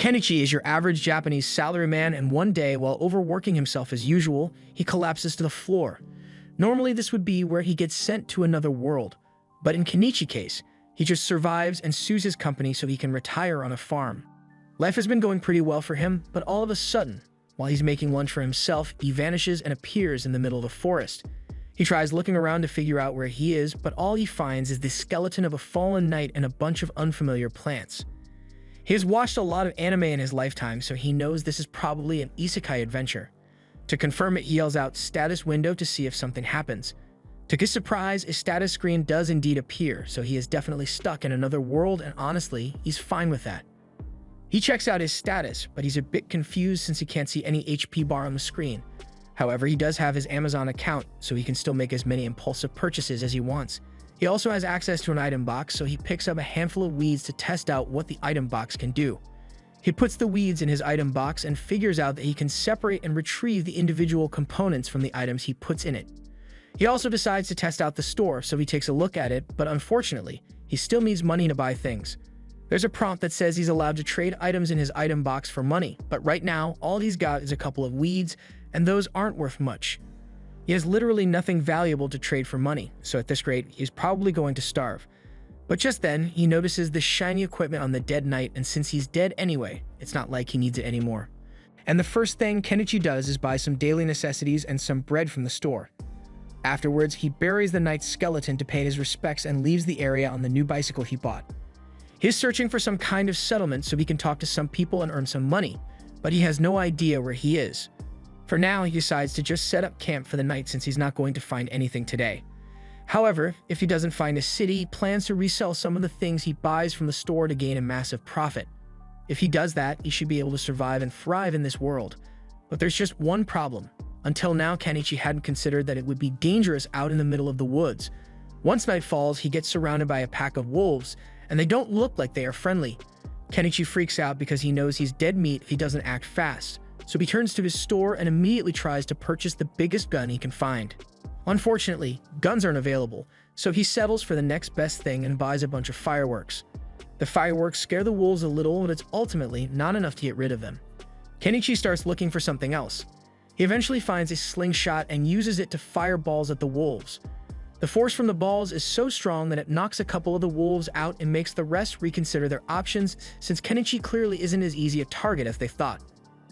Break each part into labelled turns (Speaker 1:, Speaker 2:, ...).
Speaker 1: Kenichi is your average Japanese salaryman, and one day, while overworking himself as usual, he collapses to the floor. Normally, this would be where he gets sent to another world, but in Kenichi's case, he just survives and sues his company so he can retire on a farm. Life has been going pretty well for him, but all of a sudden, while he's making lunch for himself, he vanishes and appears in the middle of the forest. He tries looking around to figure out where he is, but all he finds is the skeleton of a fallen knight and a bunch of unfamiliar plants. He has watched a lot of anime in his lifetime, so he knows this is probably an isekai adventure. To confirm it, he yells out "status window" to see if something happens. To his surprise, a status screen does indeed appear, so he is definitely stuck in another world, and honestly, he's fine with that. He checks out his status, but he's a bit confused since he can't see any HP bar on the screen. However, he does have his Amazon account, so he can still make as many impulsive purchases as he wants. He also has access to an item box, so he picks up a handful of weeds to test out what the item box can do. He puts the weeds in his item box and figures out that he can separate and retrieve the individual components from the items he puts in it. He also decides to test out the store, so he takes a look at it, but unfortunately, he still needs money to buy things. There's a prompt that says he's allowed to trade items in his item box for money, but right now, all he's got is a couple of weeds, and those aren't worth much. He has literally nothing valuable to trade for money, so at this rate, he's probably going to starve. But just then, he notices the shiny equipment on the dead knight, and since he's dead anyway, it's not like he needs it anymore. And the first thing Kenichi does is buy some daily necessities and some bread from the store. Afterwards, he buries the knight's skeleton to pay his respects and leaves the area on the new bicycle he bought. He's searching for some kind of settlement so he can talk to some people and earn some money, but he has no idea where he is. For now, he decides to just set up camp for the night since he's not going to find anything today. However, if he doesn't find a city, he plans to resell some of the things he buys from the store to gain a massive profit. If he does that, he should be able to survive and thrive in this world. But there's just one problem. Until now, Kenichi hadn't considered that it would be dangerous out in the middle of the woods. Once night falls, he gets surrounded by a pack of wolves, and they don't look like they are friendly. Kenichi freaks out because he knows he's dead meat if he doesn't act fast. So he turns to his store and immediately tries to purchase the biggest gun he can find. Unfortunately, guns aren't available, so he settles for the next best thing and buys a bunch of fireworks. The fireworks scare the wolves a little, but it's ultimately not enough to get rid of them. Kenichi starts looking for something else. He eventually finds a slingshot and uses it to fire balls at the wolves. The force from the balls is so strong that it knocks a couple of the wolves out and makes the rest reconsider their options, since Kenichi clearly isn't as easy a target as they thought.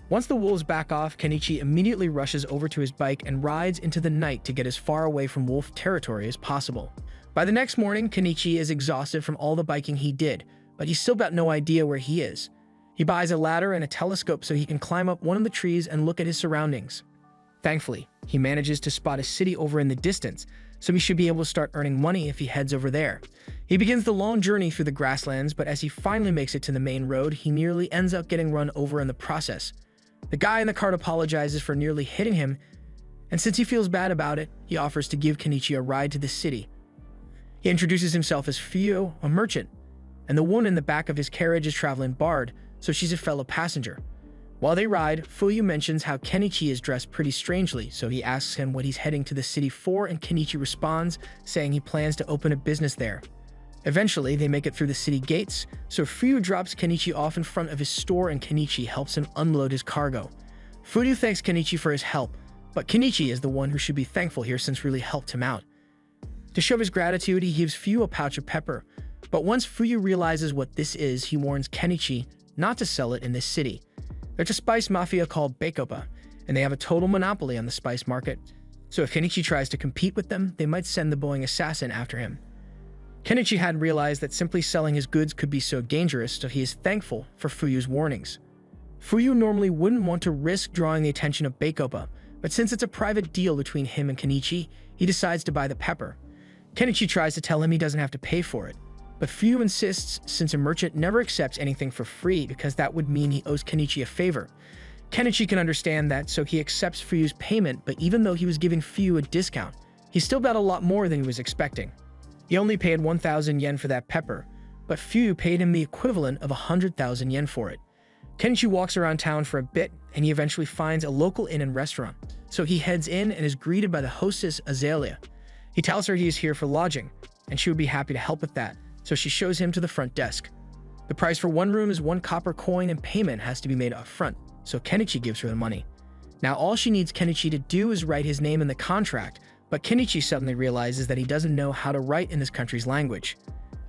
Speaker 1: Once the wolves back off, Kenichi immediately rushes over to his bike and rides into the night to get as far away from wolf territory as possible. By the next morning, Kenichi is exhausted from all the biking he did, but he's still got no idea where he is. He buys a ladder and a telescope so he can climb up one of the trees and look at his surroundings. Thankfully, he manages to spot a city over in the distance, so he should be able to start earning money if he heads over there. He begins the long journey through the grasslands, but as he finally makes it to the main road, he nearly ends up getting run over in the process. The guy in the cart apologizes for nearly hitting him, and since he feels bad about it, he offers to give Kenichi a ride to the city. He introduces himself as Fuyo, a merchant, and the woman in the back of his carriage is traveling Bard, so she's a fellow passenger. While they ride, Fuyo mentions how Kenichi is dressed pretty strangely, so he asks him what he's heading to the city for, and Kenichi responds, saying he plans to open a business there. Eventually, they make it through the city gates, so Fuyo drops Kenichi off in front of his store and Kenichi helps him unload his cargo. Fuyo thanks Kenichi for his help, but Kenichi is the one who should be thankful here since really helped him out. To show his gratitude, he gives Fuyo a pouch of pepper, but once Fuyo realizes what this is, he warns Kenichi not to sell it in this city. There's a spice mafia called Bacopa, and they have a total monopoly on the spice market, so if Kenichi tries to compete with them, they might send the Boeing assassin after him. Kenichi hadn't realized that simply selling his goods could be so dangerous, so he is thankful for Fuyo's warnings. Fuyo normally wouldn't want to risk drawing the attention of Bacopa, but since it's a private deal between him and Kenichi, he decides to buy the pepper. Kenichi tries to tell him he doesn't have to pay for it, but Fuyo insists since a merchant never accepts anything for free because that would mean he owes Kenichi a favor. Kenichi can understand that, so he accepts Fuyo's payment, but even though he was giving Fuyo a discount, he still got a lot more than he was expecting. He only paid 1,000 yen for that pepper, but Fuyo paid him the equivalent of 100,000 yen for it. Kenichi walks around town for a bit, and he eventually finds a local inn and restaurant, so he heads in and is greeted by the hostess Azalea. He tells her he is here for lodging, and she would be happy to help with that, so she shows him to the front desk. The price for one room is 1 copper coin and payment has to be made up front, so Kenichi gives her the money. Now all she needs Kenichi to do is write his name in the contract, but Kenichi suddenly realizes that he doesn't know how to write in this country's language.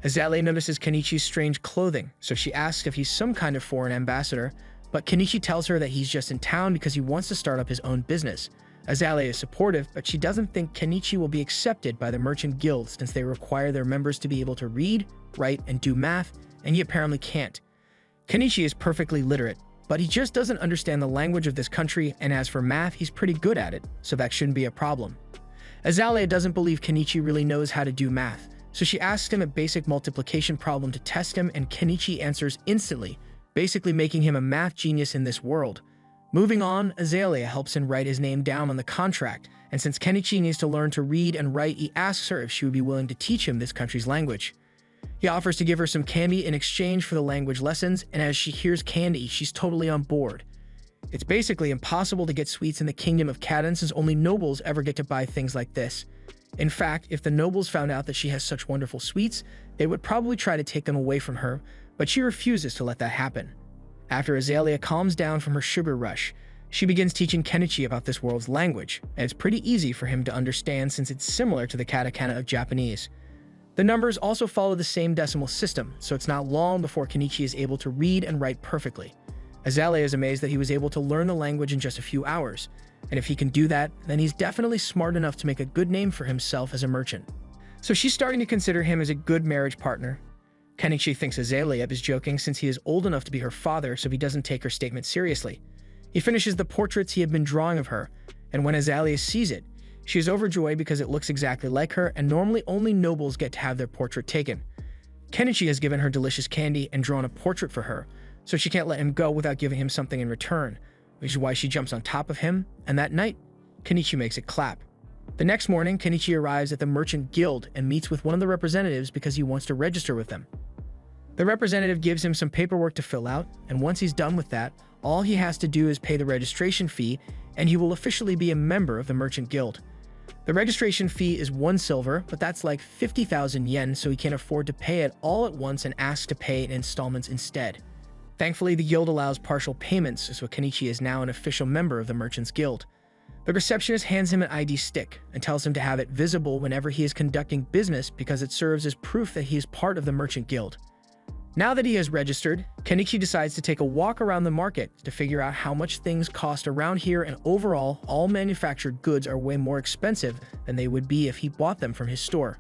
Speaker 1: Azalea notices Kenichi's strange clothing, so she asks if he's some kind of foreign ambassador, but Kenichi tells her that he's just in town because he wants to start up his own business. Azalea is supportive, but she doesn't think Kenichi will be accepted by the merchant guild since they require their members to be able to read, write, and do math, and he apparently can't. Kenichi is perfectly literate, but he just doesn't understand the language of this country, and as for math, he's pretty good at it, so that shouldn't be a problem. Azalea doesn't believe Kenichi really knows how to do math, so she asks him a basic multiplication problem to test him, and Kenichi answers instantly, basically making him a math genius in this world. Moving on, Azalea helps him write his name down on the contract, and since Kenichi needs to learn to read and write, he asks her if she would be willing to teach him this country's language. He offers to give her some candy in exchange for the language lessons, and as she hears candy, she's totally on board. It's basically impossible to get sweets in the kingdom of Kaden since only nobles ever get to buy things like this. In fact, if the nobles found out that she has such wonderful sweets, they would probably try to take them away from her, but she refuses to let that happen. After Azalea calms down from her sugar rush, she begins teaching Kenichi about this world's language, and it's pretty easy for him to understand since it's similar to the katakana of Japanese. The numbers also follow the same decimal system, so it's not long before Kenichi is able to read and write perfectly. Azalea is amazed that he was able to learn the language in just a few hours, and if he can do that, then he's definitely smart enough to make a good name for himself as a merchant. So she's starting to consider him as a good marriage partner. Kenichi thinks Azalea is joking since he is old enough to be her father, so he doesn't take her statement seriously. He finishes the portraits he had been drawing of her, and when Azalea sees it, she is overjoyed because it looks exactly like her, and normally only nobles get to have their portrait taken. Kenichi has given her delicious candy and drawn a portrait for her, so she can't let him go without giving him something in return, which is why she jumps on top of him, and that night, Kenichi makes it clap. The next morning, Kenichi arrives at the Merchant Guild and meets with one of the representatives because he wants to register with them. The representative gives him some paperwork to fill out, and once he's done with that, all he has to do is pay the registration fee, and he will officially be a member of the Merchant Guild. The registration fee is 1 silver, but that's like 50,000 yen, so he can't afford to pay it all at once and asks to pay it in installments instead. Thankfully, the guild allows partial payments, so Kenichi is now an official member of the Merchants Guild. The receptionist hands him an ID stick and tells him to have it visible whenever he is conducting business because it serves as proof that he is part of the Merchant Guild. Now that he has registered, Kenichi decides to take a walk around the market to figure out how much things cost around here, and overall, all manufactured goods are way more expensive than they would be if he bought them from his store.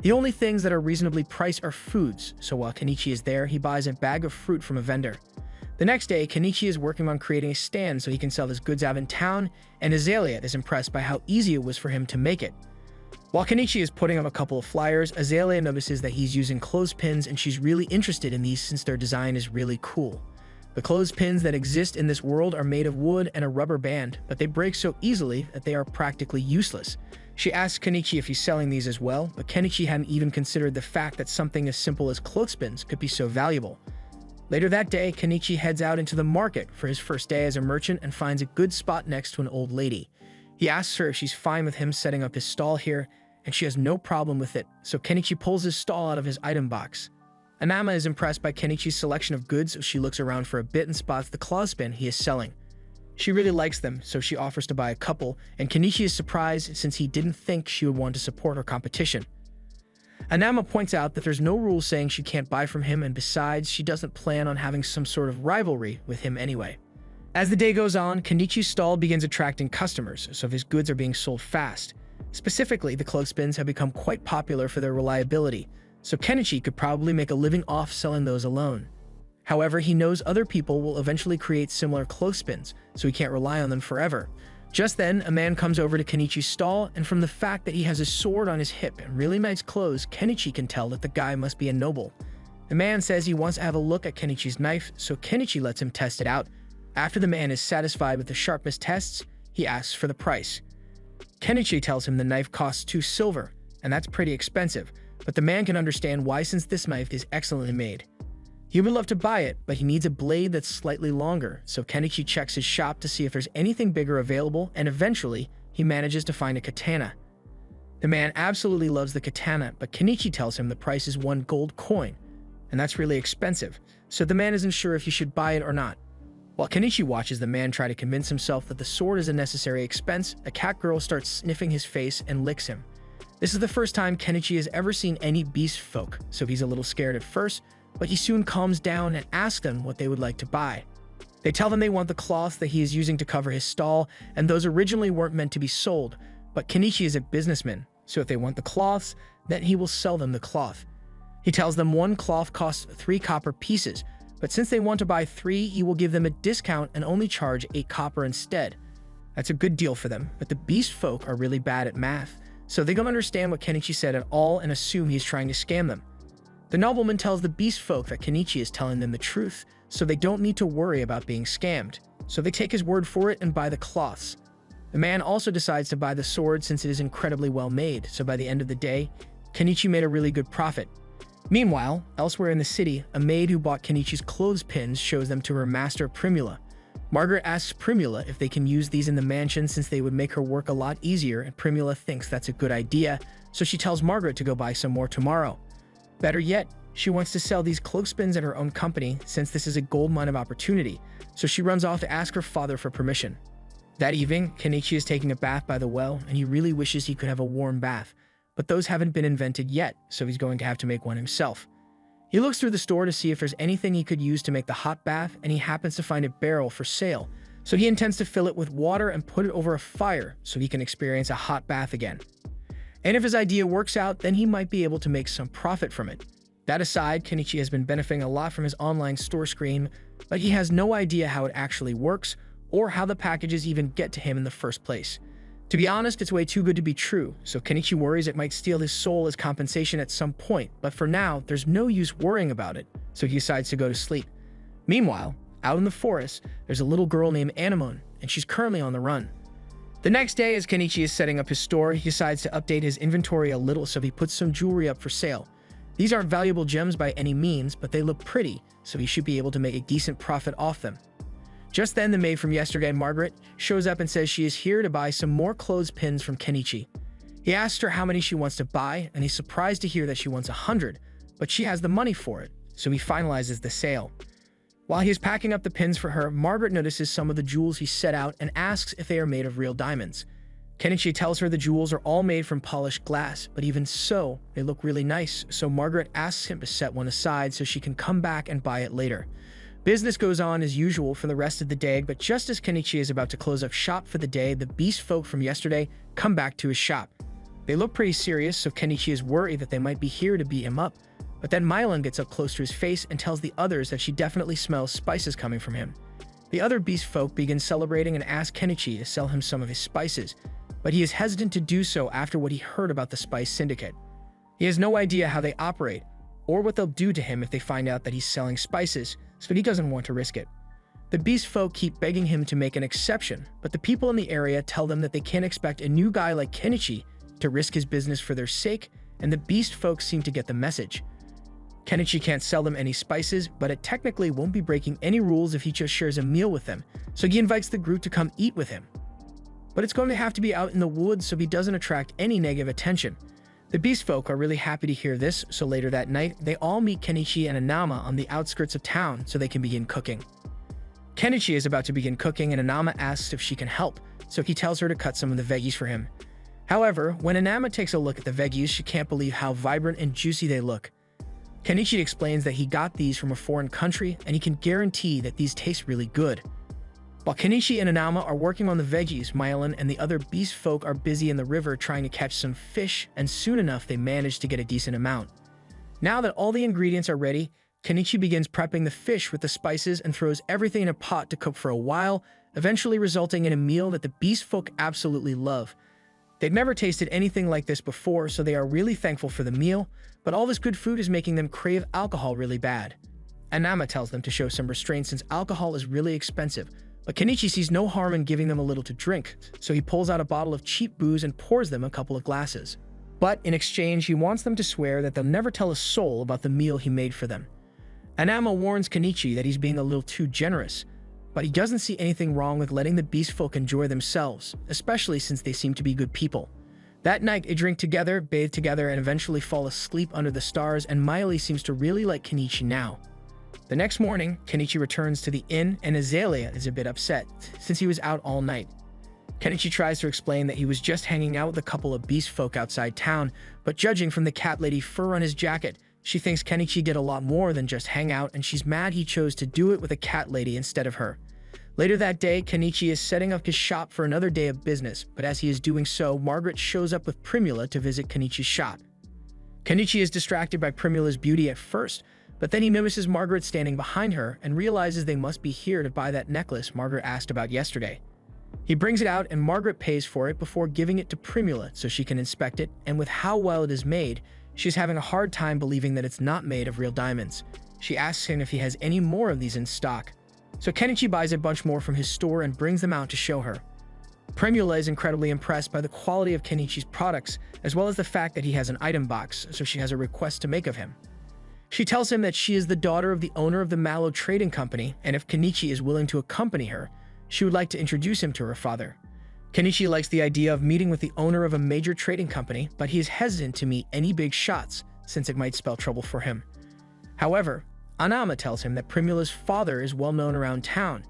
Speaker 1: The only things that are reasonably priced are foods, so while Kenichi is there, he buys a bag of fruit from a vendor. The next day, Kenichi is working on creating a stand so he can sell his goods out in town, and Azalea is impressed by how easy it was for him to make it. While Kenichi is putting up a couple of flyers, Azalea notices that he's using clothespins, and she's really interested in these since their design is really cool. The clothespins that exist in this world are made of wood and a rubber band, but they break so easily that they are practically useless. She asks Kenichi if he's selling these as well, but Kenichi hadn't even considered the fact that something as simple as clothespins could be so valuable. Later that day, Kenichi heads out into the market for his first day as a merchant and finds a good spot next to an old lady. He asks her if she's fine with him setting up his stall here, and she has no problem with it, so Kenichi pulls his stall out of his item box. Anama is impressed by Kenichi's selection of goods, so she looks around for a bit and spots the clothespin he is selling. She really likes them, so she offers to buy a couple, and Kenichi is surprised since he didn't think she would want to support her competition. Anama points out that there's no rule saying she can't buy from him, and besides, she doesn't plan on having some sort of rivalry with him anyway. As the day goes on, Kenichi's stall begins attracting customers, so his goods are being sold fast. Specifically, the clothespins have become quite popular for their reliability, so Kenichi could probably make a living off selling those alone. However, he knows other people will eventually create similar clothespins, so he can't rely on them forever. Just then, a man comes over to Kenichi's stall, and from the fact that he has a sword on his hip and really nice clothes, Kenichi can tell that the guy must be a noble. The man says he wants to have a look at Kenichi's knife, so Kenichi lets him test it out. After the man is satisfied with the sharpness tests, he asks for the price. Kenichi tells him the knife costs 2 silver, and that's pretty expensive, but the man can understand why since this knife is excellently made. He would love to buy it, but he needs a blade that's slightly longer, so Kenichi checks his shop to see if there's anything bigger available, and eventually, he manages to find a katana. The man absolutely loves the katana, but Kenichi tells him the price is 1 gold coin. and that's really expensive, so the man isn't sure if he should buy it or not. While Kenichi watches the man try to convince himself that the sword is a necessary expense, a cat girl starts sniffing his face and licks him. This is the first time Kenichi has ever seen any beast folk, so he's a little scared at first, but he soon calms down and asks them what they would like to buy. They tell them they want the cloths that he is using to cover his stall, and those originally weren't meant to be sold, but Kenichi is a businessman, so if they want the cloths, then he will sell them the cloth. He tells them one cloth costs 3 copper pieces, but since they want to buy 3, he will give them a discount and only charge 8 copper instead. That's a good deal for them, but the beast folk are really bad at math, so they don't understand what Kenichi said at all and assume he's trying to scam them. The nobleman tells the beast folk that Kenichi is telling them the truth, so they don't need to worry about being scammed. So they take his word for it and buy the cloths. The man also decides to buy the sword since it is incredibly well made, so by the end of the day, Kenichi made a really good profit. Meanwhile, elsewhere in the city, a maid who bought Kenichi's clothespins shows them to her master Primula. Margaret asks Primula if they can use these in the mansion since they would make her work a lot easier, and Primula thinks that's a good idea, so she tells Margaret to go buy some more tomorrow. Better yet, she wants to sell these clothespins at her own company since this is a goldmine of opportunity, so she runs off to ask her father for permission. That evening, Kenichi is taking a bath by the well, and he really wishes he could have a warm bath, but those haven't been invented yet, so he's going to have to make one himself. He looks through the store to see if there's anything he could use to make the hot bath, and he happens to find a barrel for sale, so he intends to fill it with water and put it over a fire so he can experience a hot bath again. And if his idea works out, then he might be able to make some profit from it. That aside, Kenichi has been benefiting a lot from his online store screen, but he has no idea how it actually works or how the packages even get to him in the first place. To be honest, it's way too good to be true, so Kenichi worries it might steal his soul as compensation at some point, but for now, there's no use worrying about it, so he decides to go to sleep. Meanwhile, out in the forest, there's a little girl named Anemone, and she's currently on the run. The next day, as Kenichi is setting up his store, he decides to update his inventory a little, so he puts some jewelry up for sale. These aren't valuable gems by any means, but they look pretty, so he should be able to make a decent profit off them. Just then, the maid from yesterday, Margaret, shows up and says she is here to buy some more clothespins from Kenichi. He asks her how many she wants to buy, and he's surprised to hear that she wants 100, but she has the money for it, so he finalizes the sale. While he is packing up the pins for her, Margaret notices some of the jewels he set out and asks if they are made of real diamonds. Kenichi tells her the jewels are all made from polished glass, but even so, they look really nice, so Margaret asks him to set one aside so she can come back and buy it later. Business goes on as usual for the rest of the day, but just as Kenichi is about to close up shop for the day, the beast folk from yesterday come back to his shop. They look pretty serious, so Kenichi is worried that they might be here to beat him up, but then Mylan gets up close to his face and tells the others that she definitely smells spices coming from him. The other beast folk begin celebrating and ask Kenichi to sell him some of his spices, but he is hesitant to do so after what he heard about the Spice Syndicate. He has no idea how they operate, or what they'll do to him if they find out that he's selling spices, so he doesn't want to risk it. The beast folk keep begging him to make an exception, but the people in the area tell them that they can't expect a new guy like Kenichi to risk his business for their sake, and the beast folk seem to get the message. Kenichi can't sell them any spices, but it technically won't be breaking any rules if he just shares a meal with them, so he invites the group to come eat with him. But it's going to have to be out in the woods so he doesn't attract any negative attention. The beast folk are really happy to hear this, so later that night, they all meet Kenichi and Inama on the outskirts of town so they can begin cooking. Kenichi is about to begin cooking and Inama asks if she can help, so he tells her to cut some of the veggies for him. However, when Inama takes a look at the veggies, she can't believe how vibrant and juicy they look. Kenichi explains that he got these from a foreign country and he can guarantee that these taste really good. While Kenichi and Inama are working on the veggies, Mylan and the other beast folk are busy in the river trying to catch some fish, and soon enough they manage to get a decent amount. Now that all the ingredients are ready, Kenichi begins prepping the fish with the spices and throws everything in a pot to cook for a while, eventually resulting in a meal that the beast folk absolutely love. They've never tasted anything like this before, so they are really thankful for the meal, but all this good food is making them crave alcohol really bad. Inama tells them to show some restraint since alcohol is really expensive, but Kenichi sees no harm in giving them a little to drink, so he pulls out a bottle of cheap booze and pours them a couple of glasses. But in exchange, he wants them to swear that they'll never tell a soul about the meal he made for them. Inama warns Kenichi that he's being a little too generous, but he doesn't see anything wrong with letting the beast folk enjoy themselves, especially since they seem to be good people. That night, they drink together, bathe together, and eventually fall asleep under the stars, and Miley seems to really like Kenichi now. The next morning, Kenichi returns to the inn, and Azalea is a bit upset, since he was out all night. Kenichi tries to explain that he was just hanging out with a couple of beast folk outside town, but judging from the cat lady fur on his jacket, she thinks Kenichi did a lot more than just hang out, and she's mad he chose to do it with a cat lady instead of her. Later that day, Kenichi is setting up his shop for another day of business, but as he is doing so, Margaret shows up with Primula to visit Kenichi's shop. Kenichi is distracted by Primula's beauty at first, but then he notices Margaret standing behind her and realizes they must be here to buy that necklace Margaret asked about yesterday. He brings it out and Margaret pays for it before giving it to Primula so she can inspect it, and with how well it is made, she's having a hard time believing that it's not made of real diamonds. She asks him if he has any more of these in stock. So Kenichi buys a bunch more from his store and brings them out to show her. Primula is incredibly impressed by the quality of Kenichi's products, as well as the fact that he has an item box, so she has a request to make of him. She tells him that she is the daughter of the owner of the Mallow Trading Company, and if Kenichi is willing to accompany her, she would like to introduce him to her father. Kenichi likes the idea of meeting with the owner of a major trading company, but he is hesitant to meet any big shots, since it might spell trouble for him. However, Anama tells him that Primula's father is well known around town,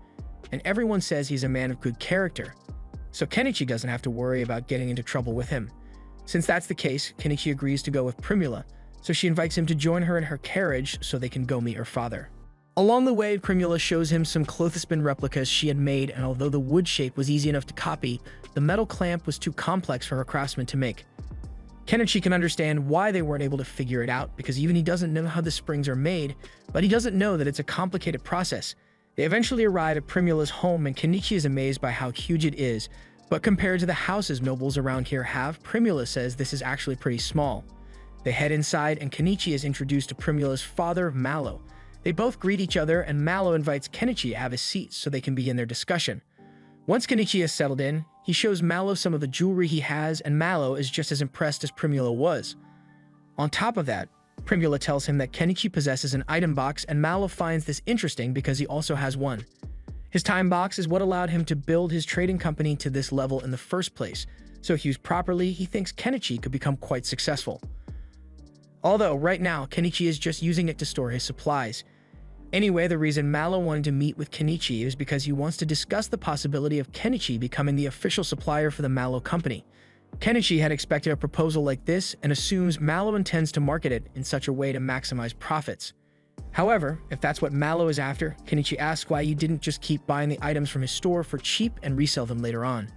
Speaker 1: and everyone says he's a man of good character, so Kenichi doesn't have to worry about getting into trouble with him. Since that's the case, Kenichi agrees to go with Primula, so she invites him to join her in her carriage so they can go meet her father. Along the way, Primula shows him some clothespin replicas she had made, and although the wood shape was easy enough to copy, the metal clamp was too complex for her craftsman to make. Kenichi can understand why they weren't able to figure it out, because even he doesn't know how the springs are made, but he doesn't know that it's a complicated process. They eventually arrive at Primula's home, and Kenichi is amazed by how huge it is, but compared to the houses nobles around here have, Primula says this is actually pretty small. They head inside, and Kenichi is introduced to Primula's father, Mallow. They both greet each other, and Mallow invites Kenichi to have a seat so they can begin their discussion. Once Kenichi is settled in, he shows Mallow some of the jewelry he has, and Mallow is just as impressed as Primula was. On top of that, Primula tells him that Kenichi possesses an item box, and Mallow finds this interesting because he also has one. His time box is what allowed him to build his trading company to this level in the first place, so if used properly, he thinks Kenichi could become quite successful. Although, right now, Kenichi is just using it to store his supplies. Anyway, the reason Mallow wanted to meet with Kenichi is because he wants to discuss the possibility of Kenichi becoming the official supplier for the Mallow company. Kenichi had expected a proposal like this and assumes Mallow intends to market it in such a way to maximize profits. However, if that's what Mallow is after, Kenichi asks why he didn't just keep buying the items from his store for cheap and resell them later on.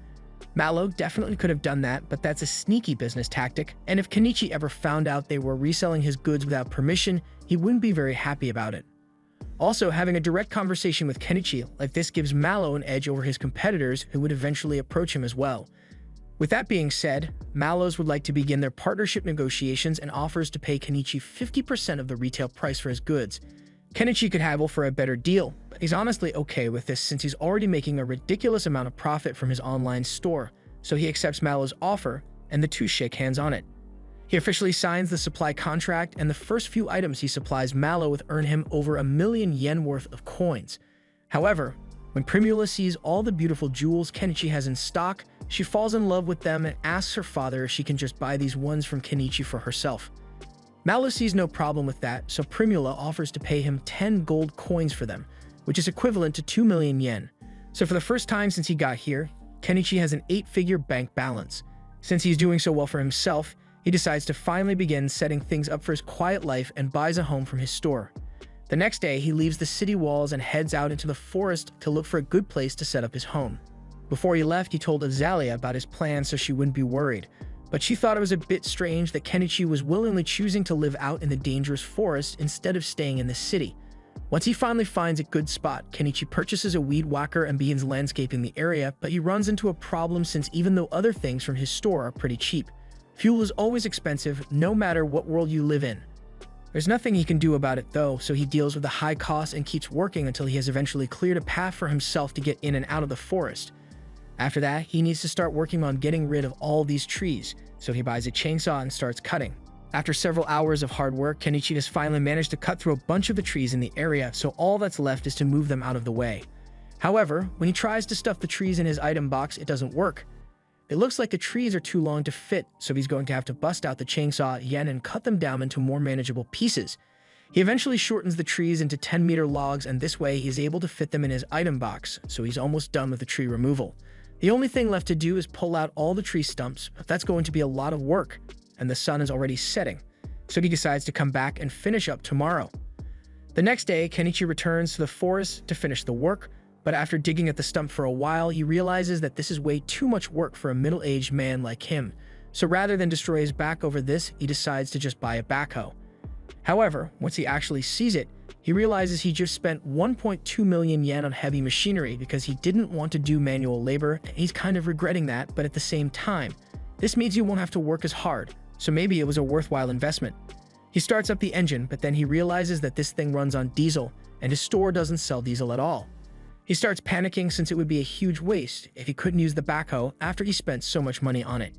Speaker 1: Mallow definitely could have done that, but that's a sneaky business tactic, and if Kenichi ever found out they were reselling his goods without permission, he wouldn't be very happy about it. Also, having a direct conversation with Kenichi like this gives Mallow an edge over his competitors who would eventually approach him as well. With that being said, Mallows would like to begin their partnership negotiations and offers to pay Kenichi 50% of the retail price for his goods. Kenichi could haggle for a better deal, but he's honestly okay with this since he's already making a ridiculous amount of profit from his online store, so he accepts Mallow's offer and the two shake hands on it. He officially signs the supply contract, and the first few items he supplies Mallow with earn him over 1,000,000 yen worth of coins. However, when Primula sees all the beautiful jewels Kenichi has in stock, she falls in love with them and asks her father if she can just buy these ones from Kenichi for herself. Mallow sees no problem with that, so Primula offers to pay him 10 gold coins for them, which is equivalent to 2,000,000 yen. So for the first time since he got here, Kenichi has an 8-figure bank balance. Since he's doing so well for himself, he decides to finally begin setting things up for his quiet life and buys a home from his store. The next day, he leaves the city walls and heads out into the forest to look for a good place to set up his home. Before he left, he told Azalea about his plan so she wouldn't be worried, but she thought it was a bit strange that Kenichi was willingly choosing to live out in the dangerous forest instead of staying in the city. Once he finally finds a good spot, Kenichi purchases a weed whacker and begins landscaping the area, but he runs into a problem since even though other things from his store are pretty cheap, fuel is always expensive no matter what world you live in. There's nothing he can do about it though, so he deals with the high cost and keeps working until he has eventually cleared a path for himself to get in and out of the forest. After that, he needs to start working on getting rid of all these trees, so he buys a chainsaw and starts cutting. After several hours of hard work, Kenichi has finally managed to cut through a bunch of the trees in the area, so all that's left is to move them out of the way. However, when he tries to stuff the trees in his item box, it doesn't work. It looks like the trees are too long to fit, so he's going to have to bust out the chainsaw again and cut them down into more manageable pieces. He eventually shortens the trees into 10-meter logs, and this way he is able to fit them in his item box, so he's almost done with the tree removal. The only thing left to do is pull out all the tree stumps, but that's going to be a lot of work, and the sun is already setting, so he decides to come back and finish up tomorrow. The next day, Kenichi returns to the forest to finish the work, but after digging at the stump for a while, he realizes that this is way too much work for a middle-aged man like him, so rather than destroy his back over this, he decides to just buy a backhoe. However, once he actually sees it, he realizes he just spent 1.2 million yen on heavy machinery because he didn't want to do manual labor, and he's kind of regretting that, but at the same time, this means you won't have to work as hard, so maybe it was a worthwhile investment. He starts up the engine, but then he realizes that this thing runs on diesel, and his store doesn't sell diesel at all. He starts panicking since it would be a huge waste if he couldn't use the backhoe after he spent so much money on it.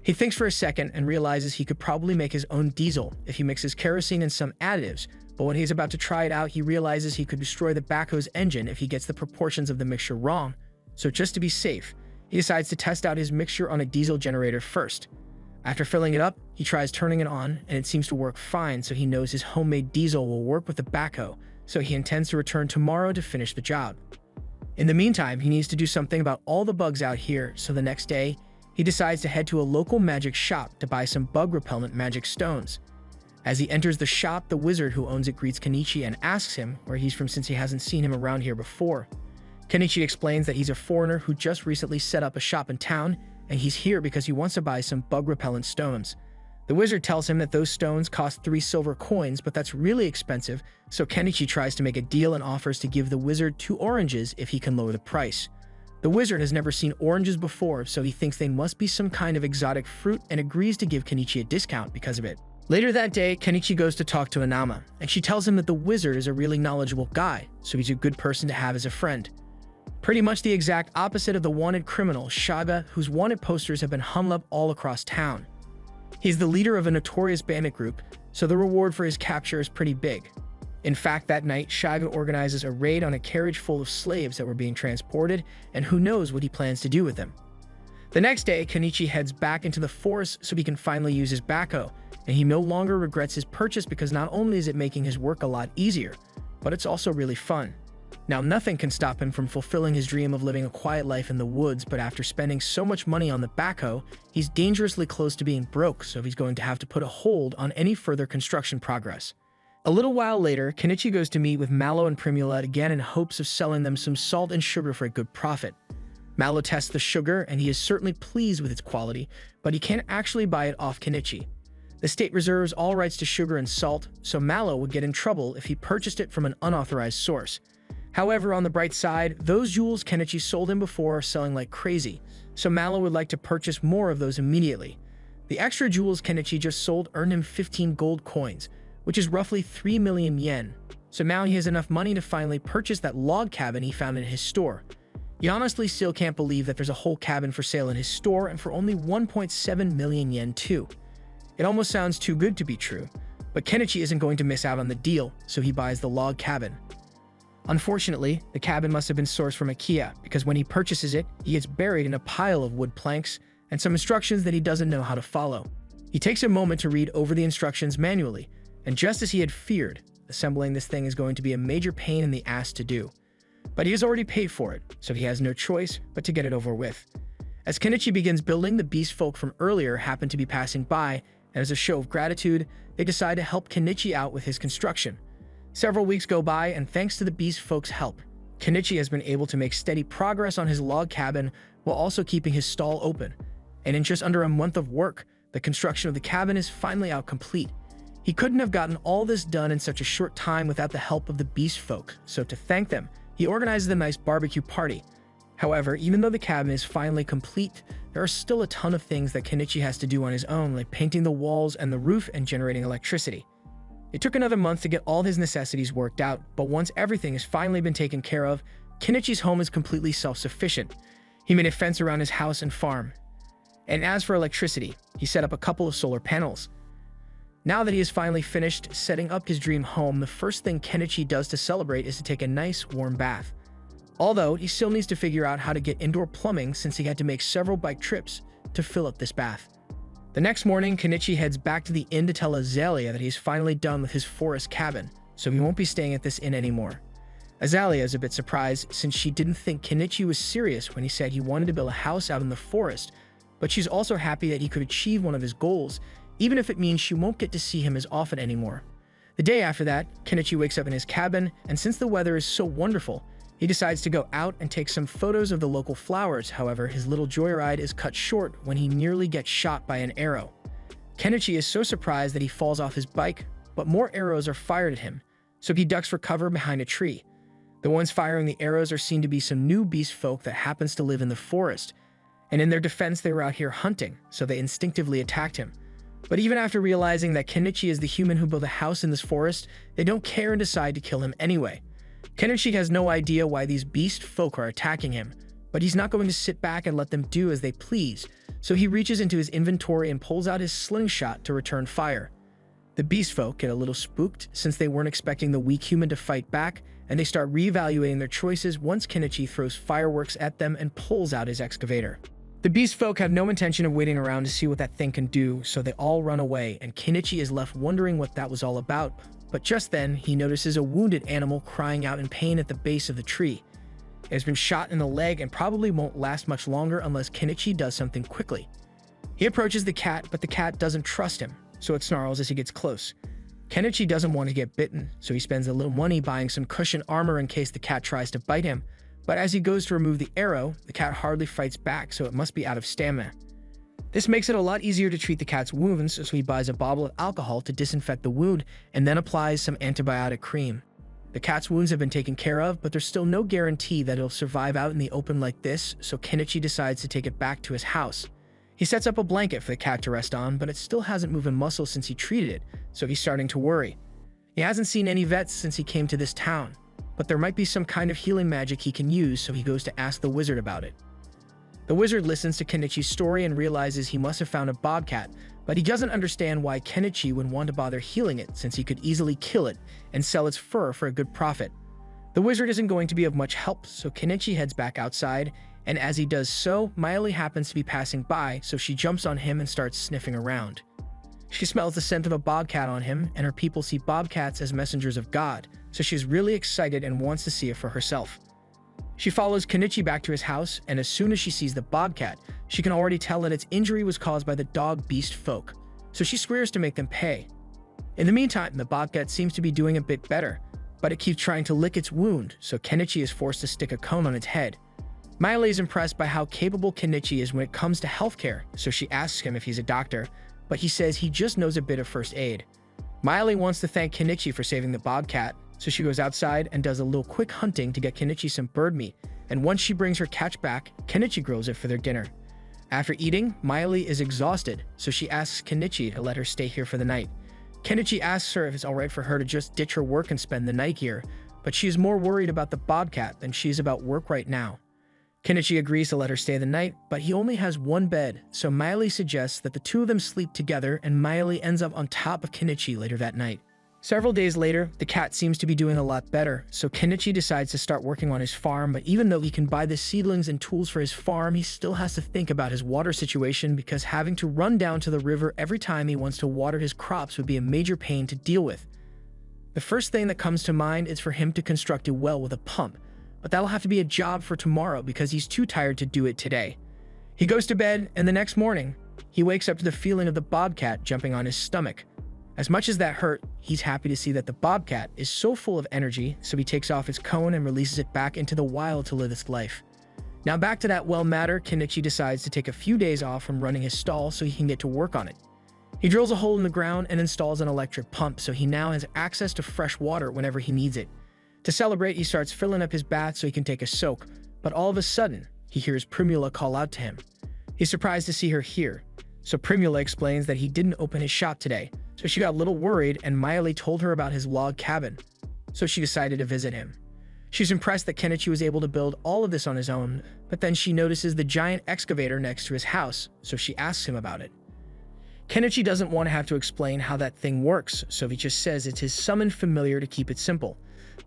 Speaker 1: He thinks for a second and realizes he could probably make his own diesel if he mixes kerosene and some additives, but when he's about to try it out, he realizes he could destroy the backhoe's engine if he gets the proportions of the mixture wrong. So just to be safe, he decides to test out his mixture on a diesel generator first. After filling it up, he tries turning it on, and it seems to work fine, so he knows his homemade diesel will work with the backhoe, so he intends to return tomorrow to finish the job. In the meantime, he needs to do something about all the bugs out here, so the next day, he decides to head to a local magic shop to buy some bug-repellent magic stones. As he enters the shop, the wizard who owns it greets Kenichi and asks him where he's from since he hasn't seen him around here before. Kenichi explains that he's a foreigner who just recently set up a shop in town, and he's here because he wants to buy some bug-repellent stones. The wizard tells him that those stones cost 3 silver coins, but that's really expensive, so Kenichi tries to make a deal and offers to give the wizard 2 oranges if he can lower the price. The wizard has never seen oranges before, so he thinks they must be some kind of exotic fruit and agrees to give Kenichi a discount because of it. Later that day, Kenichi goes to talk to Inama, and she tells him that the wizard is a really knowledgeable guy, so he's a good person to have as a friend. Pretty much the exact opposite of the wanted criminal, Shaga, whose wanted posters have been hung up all across town. He's the leader of a notorious bandit group, so the reward for his capture is pretty big. In fact, that night, Shaga organizes a raid on a carriage full of slaves that were being transported, and who knows what he plans to do with them. The next day, Kenichi heads back into the forest so he can finally use his backhoe, and he no longer regrets his purchase because not only is it making his work a lot easier, but it's also really fun. Now, nothing can stop him from fulfilling his dream of living a quiet life in the woods, but after spending so much money on the backhoe, he's dangerously close to being broke, so he's going to have to put a hold on any further construction progress. A little while later, Kenichi goes to meet with Mallow and Primula again in hopes of selling them some salt and sugar for a good profit. Mallow tests the sugar, and he is certainly pleased with its quality, but he can't actually buy it off Kenichi. The state reserves all rights to sugar and salt, so Mallow would get in trouble if he purchased it from an unauthorized source. However, on the bright side, those jewels Kenichi sold him before are selling like crazy, so Mallow would like to purchase more of those immediately. The extra jewels Kenichi just sold earned him 15 gold coins, which is roughly 3 million yen, so now he has enough money to finally purchase that log cabin he found in his store. He honestly still can't believe that there's a whole cabin for sale in his store and for only 1.7 million yen too. It almost sounds too good to be true, but Kenichi isn't going to miss out on the deal, so he buys the log cabin. Unfortunately, the cabin must have been sourced from IKEA, because when he purchases it, he gets buried in a pile of wood planks and some instructions that he doesn't know how to follow. He takes a moment to read over the instructions manually, and just as he had feared, assembling this thing is going to be a major pain in the ass to do. But he has already paid for it, so he has no choice but to get it over with. As Kenichi begins building, the beast folk from earlier happen to be passing by, and as a show of gratitude, they decide to help Kenichi out with his construction. Several weeks go by, and thanks to the beast folks' help, Kenichi has been able to make steady progress on his log cabin while also keeping his stall open. And in just under a month of work, the construction of the cabin is finally out complete. He couldn't have gotten all this done in such a short time without the help of the beast folk, so to thank them, he organizes a nice barbecue party. However, even though the cabin is finally complete, there are still a ton of things that Kenichi has to do on his own, like painting the walls and the roof and generating electricity. It took another month to get all his necessities worked out, but once everything has finally been taken care of, Kenichi's home is completely self-sufficient. He made a fence around his house and farm. And as for electricity, he set up a couple of solar panels. Now that he has finally finished setting up his dream home, the first thing Kenichi does to celebrate is to take a nice warm bath. Although, he still needs to figure out how to get indoor plumbing since he had to make several bike trips to fill up this bath. The next morning, Kenichi heads back to the inn to tell Azalea that he's finally done with his forest cabin, so he won't be staying at this inn anymore. Azalea is a bit surprised since she didn't think Kenichi was serious when he said he wanted to build a house out in the forest, but she's also happy that he could achieve one of his goals, even if it means she won't get to see him as often anymore. The day after that, Kenichi wakes up in his cabin, and since the weather is so wonderful, he decides to go out and take some photos of the local flowers. However, his little joyride is cut short when he nearly gets shot by an arrow. Kenichi is so surprised that he falls off his bike, but more arrows are fired at him, so he ducks for cover behind a tree. The ones firing the arrows are seen to be some new beast folk that happens to live in the forest, and in their defense they were out here hunting, so they instinctively attacked him. But even after realizing that Kenichi is the human who built a house in this forest, they don't care and decide to kill him anyway. Kenichi has no idea why these beast folk are attacking him, but he's not going to sit back and let them do as they please, so he reaches into his inventory and pulls out his slingshot to return fire. The beast folk get a little spooked since they weren't expecting the weak human to fight back, and they start reevaluating their choices once Kenichi throws fireworks at them and pulls out his excavator. The beast folk have no intention of waiting around to see what that thing can do, so they all run away, and Kenichi is left wondering what that was all about. But just then, he notices a wounded animal crying out in pain at the base of the tree. It has been shot in the leg and probably won't last much longer unless Kenichi does something quickly. He approaches the cat, but the cat doesn't trust him, so it snarls as he gets close. Kenichi doesn't want to get bitten, so he spends a little money buying some cushion armor in case the cat tries to bite him. But as he goes to remove the arrow, the cat hardly fights back, so it must be out of stamina. This makes it a lot easier to treat the cat's wounds, so he buys a bottle of alcohol to disinfect the wound and then applies some antibiotic cream. The cat's wounds have been taken care of, but there's still no guarantee that it'll survive out in the open like this, so Kenichi decides to take it back to his house. He sets up a blanket for the cat to rest on, but it still hasn't moved a muscle since he treated it, so he's starting to worry. He hasn't seen any vets since he came to this town, but there might be some kind of healing magic he can use, so he goes to ask the wizard about it. The wizard listens to Kenichi's story and realizes he must have found a bobcat, but he doesn't understand why Kenichi would want to bother healing it since he could easily kill it and sell its fur for a good profit. The wizard isn't going to be of much help, so Kenichi heads back outside, and as he does so, Miley happens to be passing by, so she jumps on him and starts sniffing around. She smells the scent of a bobcat on him, and her people see bobcats as messengers of God, so she's really excited and wants to see it for herself. She follows Kenichi back to his house, and as soon as she sees the bobcat, she can already tell that its injury was caused by the dog beast folk, so she swears to make them pay. In the meantime, the bobcat seems to be doing a bit better, but it keeps trying to lick its wound, so Kenichi is forced to stick a cone on its head. Miley is impressed by how capable Kenichi is when it comes to healthcare, so she asks him if he's a doctor, but he says he just knows a bit of first aid. Miley wants to thank Kenichi for saving the bobcat, so she goes outside and does a little quick hunting to get Kenichi some bird meat, and once she brings her catch back, Kenichi grills it for their dinner. After eating, Miley is exhausted, so she asks Kenichi to let her stay here for the night. Kenichi asks her if it's alright for her to just ditch her work and spend the night here, but she is more worried about the bobcat than she is about work right now. Kenichi agrees to let her stay the night, but he only has one bed, so Miley suggests that the two of them sleep together and Miley ends up on top of Kenichi later that night. Several days later, the cat seems to be doing a lot better, so Kenichi decides to start working on his farm, but even though he can buy the seedlings and tools for his farm, he still has to think about his water situation because having to run down to the river every time he wants to water his crops would be a major pain to deal with. The first thing that comes to mind is for him to construct a well with a pump, but that'll have to be a job for tomorrow because he's too tired to do it today. He goes to bed, and the next morning, he wakes up to the feeling of the bobcat jumping on his stomach. As much as that hurt, he's happy to see that the bobcat is so full of energy, so he takes off his cone and releases it back into the wild to live its life. Now back to that well matter, Kenichi decides to take a few days off from running his stall so he can get to work on it. He drills a hole in the ground and installs an electric pump so he now has access to fresh water whenever he needs it. To celebrate, he starts filling up his bath so he can take a soak, but all of a sudden, he hears Primula call out to him. He's surprised to see her here, so Primula explains that he didn't open his shop today, so she got a little worried and Miley told her about his log cabin, so she decided to visit him. She's impressed that Kenichi was able to build all of this on his own, but then she notices the giant excavator next to his house, so she asks him about it. Kenichi doesn't want to have to explain how that thing works, so he just says it's his summoned familiar to keep it simple.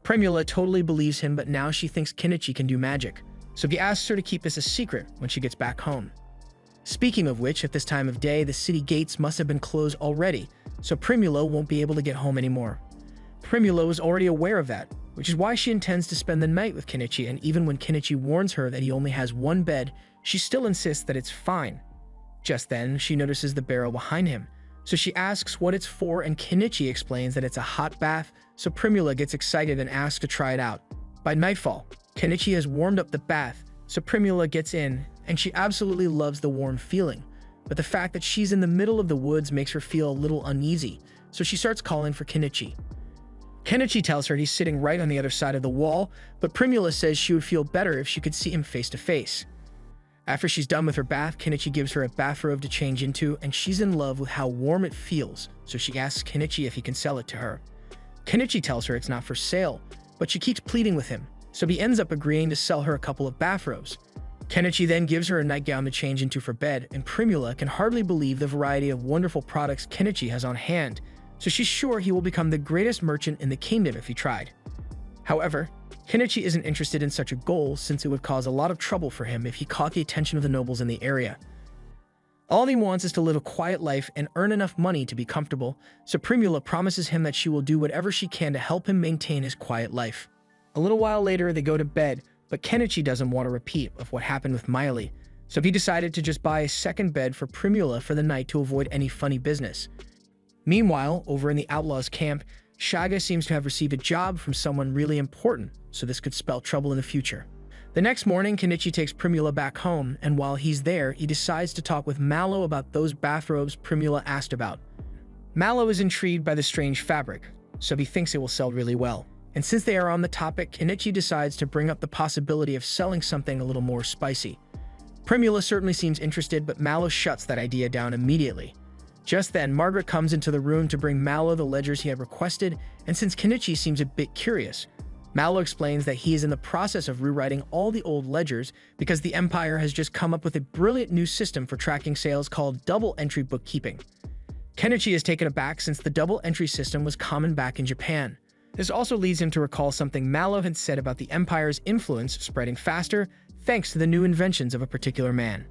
Speaker 1: Primula totally believes him, but now she thinks Kenichi can do magic, so he asks her to keep this a secret when she gets back home. Speaking of which, at this time of day, the city gates must have been closed already, so Primula won't be able to get home anymore. Primula was already aware of that, which is why she intends to spend the night with Kenichi, and even when Kenichi warns her that he only has one bed, she still insists that it's fine. Just then, she notices the barrel behind him, so she asks what it's for, and Kenichi explains that it's a hot bath, so Primula gets excited and asks to try it out. By nightfall, Kenichi has warmed up the bath, so Primula gets in, and she absolutely loves the warm feeling. But the fact that she's in the middle of the woods makes her feel a little uneasy, so she starts calling for Kenichi. Kenichi tells her he's sitting right on the other side of the wall, but Primula says she would feel better if she could see him face to face. After she's done with her bath, Kenichi gives her a bathrobe to change into, and she's in love with how warm it feels, so she asks Kenichi if he can sell it to her. Kenichi tells her it's not for sale, but she keeps pleading with him, so he ends up agreeing to sell her a couple of bathrobes. Kenichi then gives her a nightgown to change into for bed, and Primula can hardly believe the variety of wonderful products Kenichi has on hand, so she's sure he will become the greatest merchant in the kingdom if he tried. However, Kenichi isn't interested in such a goal since it would cause a lot of trouble for him if he caught the attention of the nobles in the area. All he wants is to live a quiet life and earn enough money to be comfortable, so Primula promises him that she will do whatever she can to help him maintain his quiet life. A little while later, they go to bed, but Kenichi doesn't want a repeat of what happened with Miley, so he decided to just buy a second bed for Primula for the night to avoid any funny business. Meanwhile, over in the outlaws' camp, Shaga seems to have received a job from someone really important, so this could spell trouble in the future. The next morning, Kenichi takes Primula back home, and while he's there, he decides to talk with Mallow about those bathrobes Primula asked about. Mallow is intrigued by the strange fabric, so he thinks it will sell really well. And since they are on the topic, Kenichi decides to bring up the possibility of selling something a little more spicy. Primula certainly seems interested, but Mallow shuts that idea down immediately. Just then, Margaret comes into the room to bring Mallow the ledgers he had requested, and since Kenichi seems a bit curious, Mallow explains that he is in the process of rewriting all the old ledgers because the Empire has just come up with a brilliant new system for tracking sales called double entry bookkeeping. Kenichi is taken aback since the double entry system was common back in Japan. This also leads him to recall something Mallow had said about the Empire's influence spreading faster thanks to the new inventions of a particular man.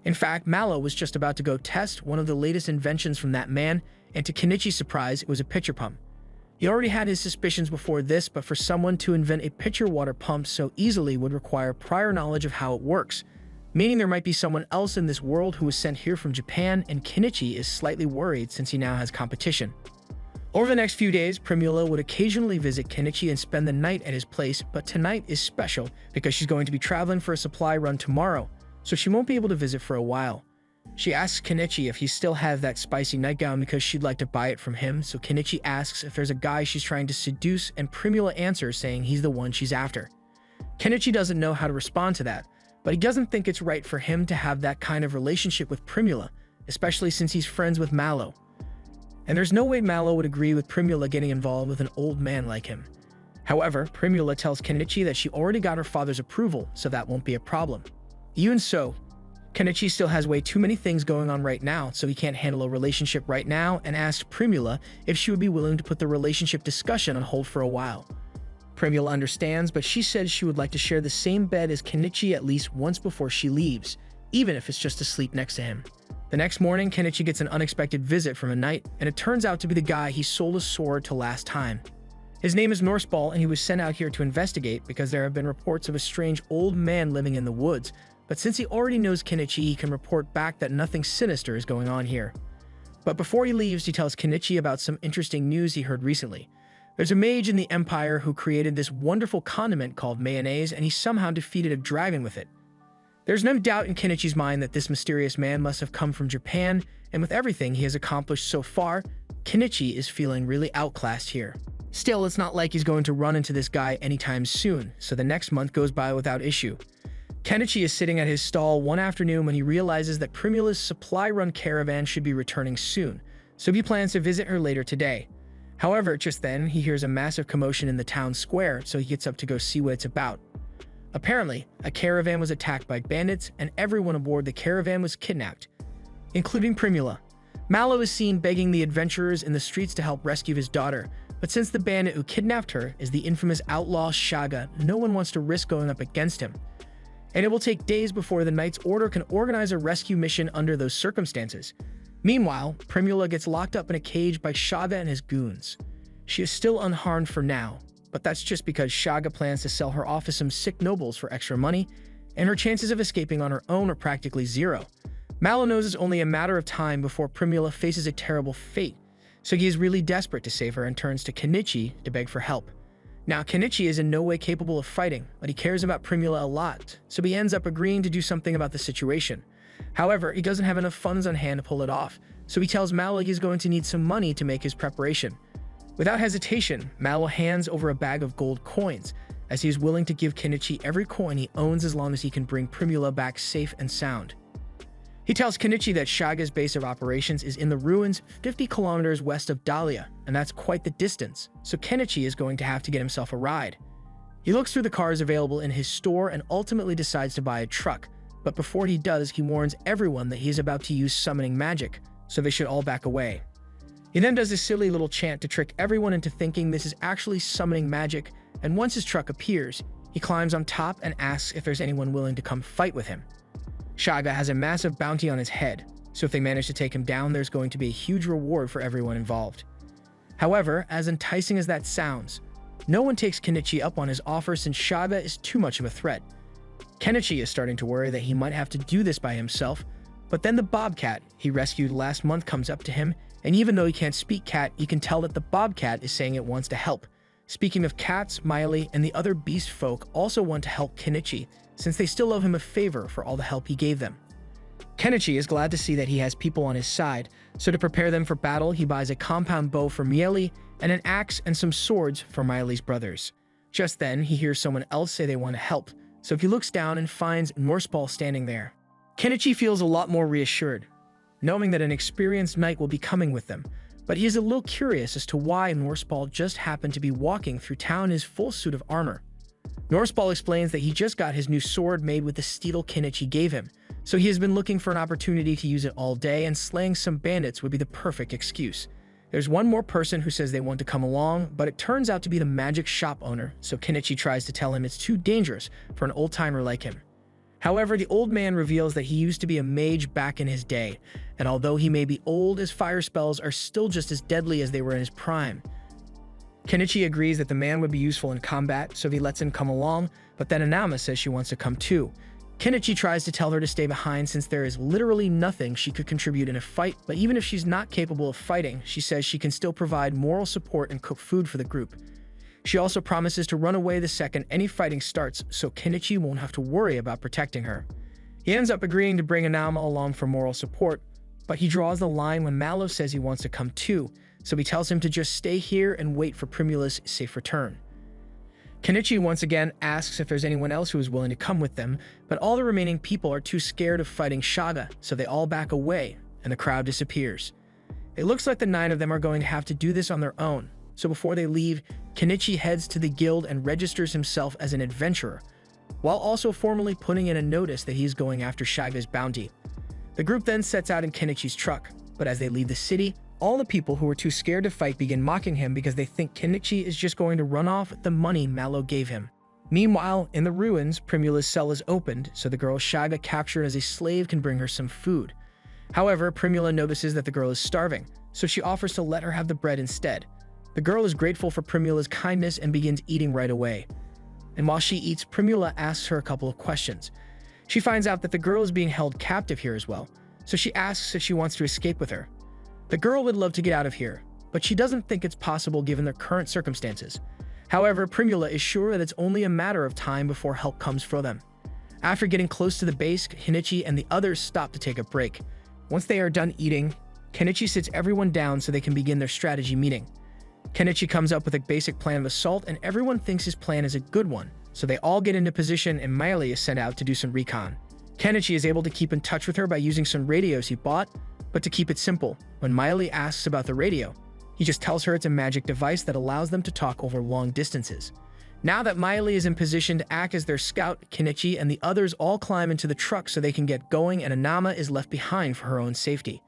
Speaker 1: In fact, Mallow was just about to go test one of the latest inventions from that man, and to Kenichi's surprise, it was a pitcher pump. He already had his suspicions before this, but for someone to invent a pitcher water pump so easily would require prior knowledge of how it works, meaning there might be someone else in this world who was sent here from Japan, and Kenichi is slightly worried since he now has competition. Over the next few days, Primula would occasionally visit Kenichi and spend the night at his place, but tonight is special because she's going to be traveling for a supply run tomorrow, so she won't be able to visit for a while. She asks Kenichi if he still has that spicy nightgown because she'd like to buy it from him, so Kenichi asks if there's a guy she's trying to seduce, and Primula answers saying he's the one she's after. Kenichi doesn't know how to respond to that, but he doesn't think it's right for him to have that kind of relationship with Primula, especially since he's friends with Mallow. And there's no way Mallow would agree with Primula getting involved with an old man like him. However, Primula tells Kenichi that she already got her father's approval, so that won't be a problem. Even so, Kenichi still has way too many things going on right now, so he can't handle a relationship right now, and asks Primula if she would be willing to put the relationship discussion on hold for a while. Primula understands, but she says she would like to share the same bed as Kenichi at least once before she leaves, even if it's just to sleep next to him. The next morning, Kenichi gets an unexpected visit from a knight, and it turns out to be the guy he sold his sword to last time. His name is Norseball, and he was sent out here to investigate because there have been reports of a strange old man living in the woods, but since he already knows Kenichi, he can report back that nothing sinister is going on here. But before he leaves, he tells Kenichi about some interesting news he heard recently. There's a mage in the Empire who created this wonderful condiment called mayonnaise, and he somehow defeated a dragon with it. There's no doubt in Kenichi's mind that this mysterious man must have come from Japan, and with everything he has accomplished so far, Kenichi is feeling really outclassed here. Still, it's not like he's going to run into this guy anytime soon, so the next month goes by without issue. Kenichi is sitting at his stall one afternoon when he realizes that Primula's supply run caravan should be returning soon, so he plans to visit her later today. However, just then, he hears a massive commotion in the town square, so he gets up to go see what it's about. Apparently, a caravan was attacked by bandits, and everyone aboard the caravan was kidnapped, including Primula. Mallow is seen begging the adventurers in the streets to help rescue his daughter, But since the bandit who kidnapped her is the infamous outlaw Shaga, no one wants to risk going up against him. And it will take days before the Knight's Order can organize a rescue mission under those circumstances. Meanwhile, Primula gets locked up in a cage by Shaga and his goons. She is still unharmed for now, but that's just because Shaga plans to sell her off to some sick nobles for extra money, and her chances of escaping on her own are practically zero. Mallow knows it's only a matter of time before Primula faces a terrible fate, so he is really desperate to save her and turns to Kenichi to beg for help. Now, Kenichi is in no way capable of fighting, but he cares about Primula a lot, so he ends up agreeing to do something about the situation. However, he doesn't have enough funds on hand to pull it off, so he tells Mallow he's going to need some money to make his preparation. Without hesitation, Mallow hands over a bag of gold coins, as he is willing to give Kenichi every coin he owns as long as he can bring Primula back safe and sound. He tells Kenichi that Shaga's base of operations is in the ruins 50 kilometers west of Dahlia, and that's quite the distance, so Kenichi is going to have to get himself a ride. He looks through the cars available in his store and ultimately decides to buy a truck, but before he does, he warns everyone that he is about to use summoning magic, so they should all back away. He then does a silly little chant to trick everyone into thinking this is actually summoning magic, and once his truck appears, he climbs on top and asks if there's anyone willing to come fight with him. Shaga has a massive bounty on his head, so if they manage to take him down, there's going to be a huge reward for everyone involved. However, as enticing as that sounds, no one takes Kenichi up on his offer since Shaga is too much of a threat. Kenichi is starting to worry that he might have to do this by himself, but then the bobcat he rescued last month comes up to him, and even though he can't speak cat, you can tell that the bobcat is saying it wants to help. Speaking of cats, Miley and the other beast folk also want to help Kenichi, since they still owe him a favor for all the help he gave them. Kenichi is glad to see that he has people on his side, so to prepare them for battle, he buys a compound bow for Miele and an axe and some swords for Miley's brothers. Just then, he hears someone else say they want to help, so he looks down and finds Norseball standing there. Kenichi feels a lot more reassured, knowing that an experienced knight will be coming with them, but he is a little curious as to why Norseball just happened to be walking through town in his full suit of armor. Norseball explains that he just got his new sword made with the steel Kenichi gave him, so he has been looking for an opportunity to use it all day, and slaying some bandits would be the perfect excuse. There's one more person who says they want to come along, but it turns out to be the magic shop owner, so Kenichi tries to tell him it's too dangerous for an old-timer like him. However, the old man reveals that he used to be a mage back in his day, and although he may be old, his fire spells are still just as deadly as they were in his prime. Kenichi agrees that the man would be useful in combat, so he lets him come along, but then Anama says she wants to come too. Kenichi tries to tell her to stay behind since there is literally nothing she could contribute in a fight, but even if she's not capable of fighting, she says she can still provide moral support and cook food for the group. She also promises to run away the second any fighting starts, so Kenichi won't have to worry about protecting her. He ends up agreeing to bring Anama along for moral support, but he draws the line when Mallow says he wants to come too, so he tells him to just stay here and wait for Primula's safe return. Kenichi once again asks if there's anyone else who is willing to come with them, but all the remaining people are too scared of fighting Shaga, so they all back away, and the crowd disappears. It looks like the 9 of them are going to have to do this on their own, so before they leave, Kenichi heads to the guild and registers himself as an adventurer, while also formally putting in a notice that he's going after Shaga's bounty. The group then sets out in Kenichi's truck, but as they leave the city, all the people who were too scared to fight begin mocking him because they think Kenichi is just going to run off with the money Mallow gave him. Meanwhile, in the ruins, Primula's cell is opened, so the girl Shaga captured as a slave can bring her some food. However, Primula notices that the girl is starving, so she offers to let her have the bread instead. The girl is grateful for Primula's kindness and begins eating right away. And while she eats, Primula asks her a couple of questions. She finds out that the girl is being held captive here as well, so she asks if she wants to escape with her. The girl would love to get out of here, but she doesn't think it's possible given their current circumstances. However, Primula is sure that it's only a matter of time before help comes for them. After getting close to the base, Kenichi and the others stop to take a break. Once they are done eating, Kenichi sits everyone down so they can begin their strategy meeting. Kenichi comes up with a basic plan of assault, and everyone thinks his plan is a good one, so they all get into position and Miley is sent out to do some recon. Kenichi is able to keep in touch with her by using some radios he bought, but to keep it simple, when Miley asks about the radio, he just tells her it's a magic device that allows them to talk over long distances. Now that Miley is in position to act as their scout, Kenichi and the others all climb into the truck so they can get going, and Anama is left behind for her own safety.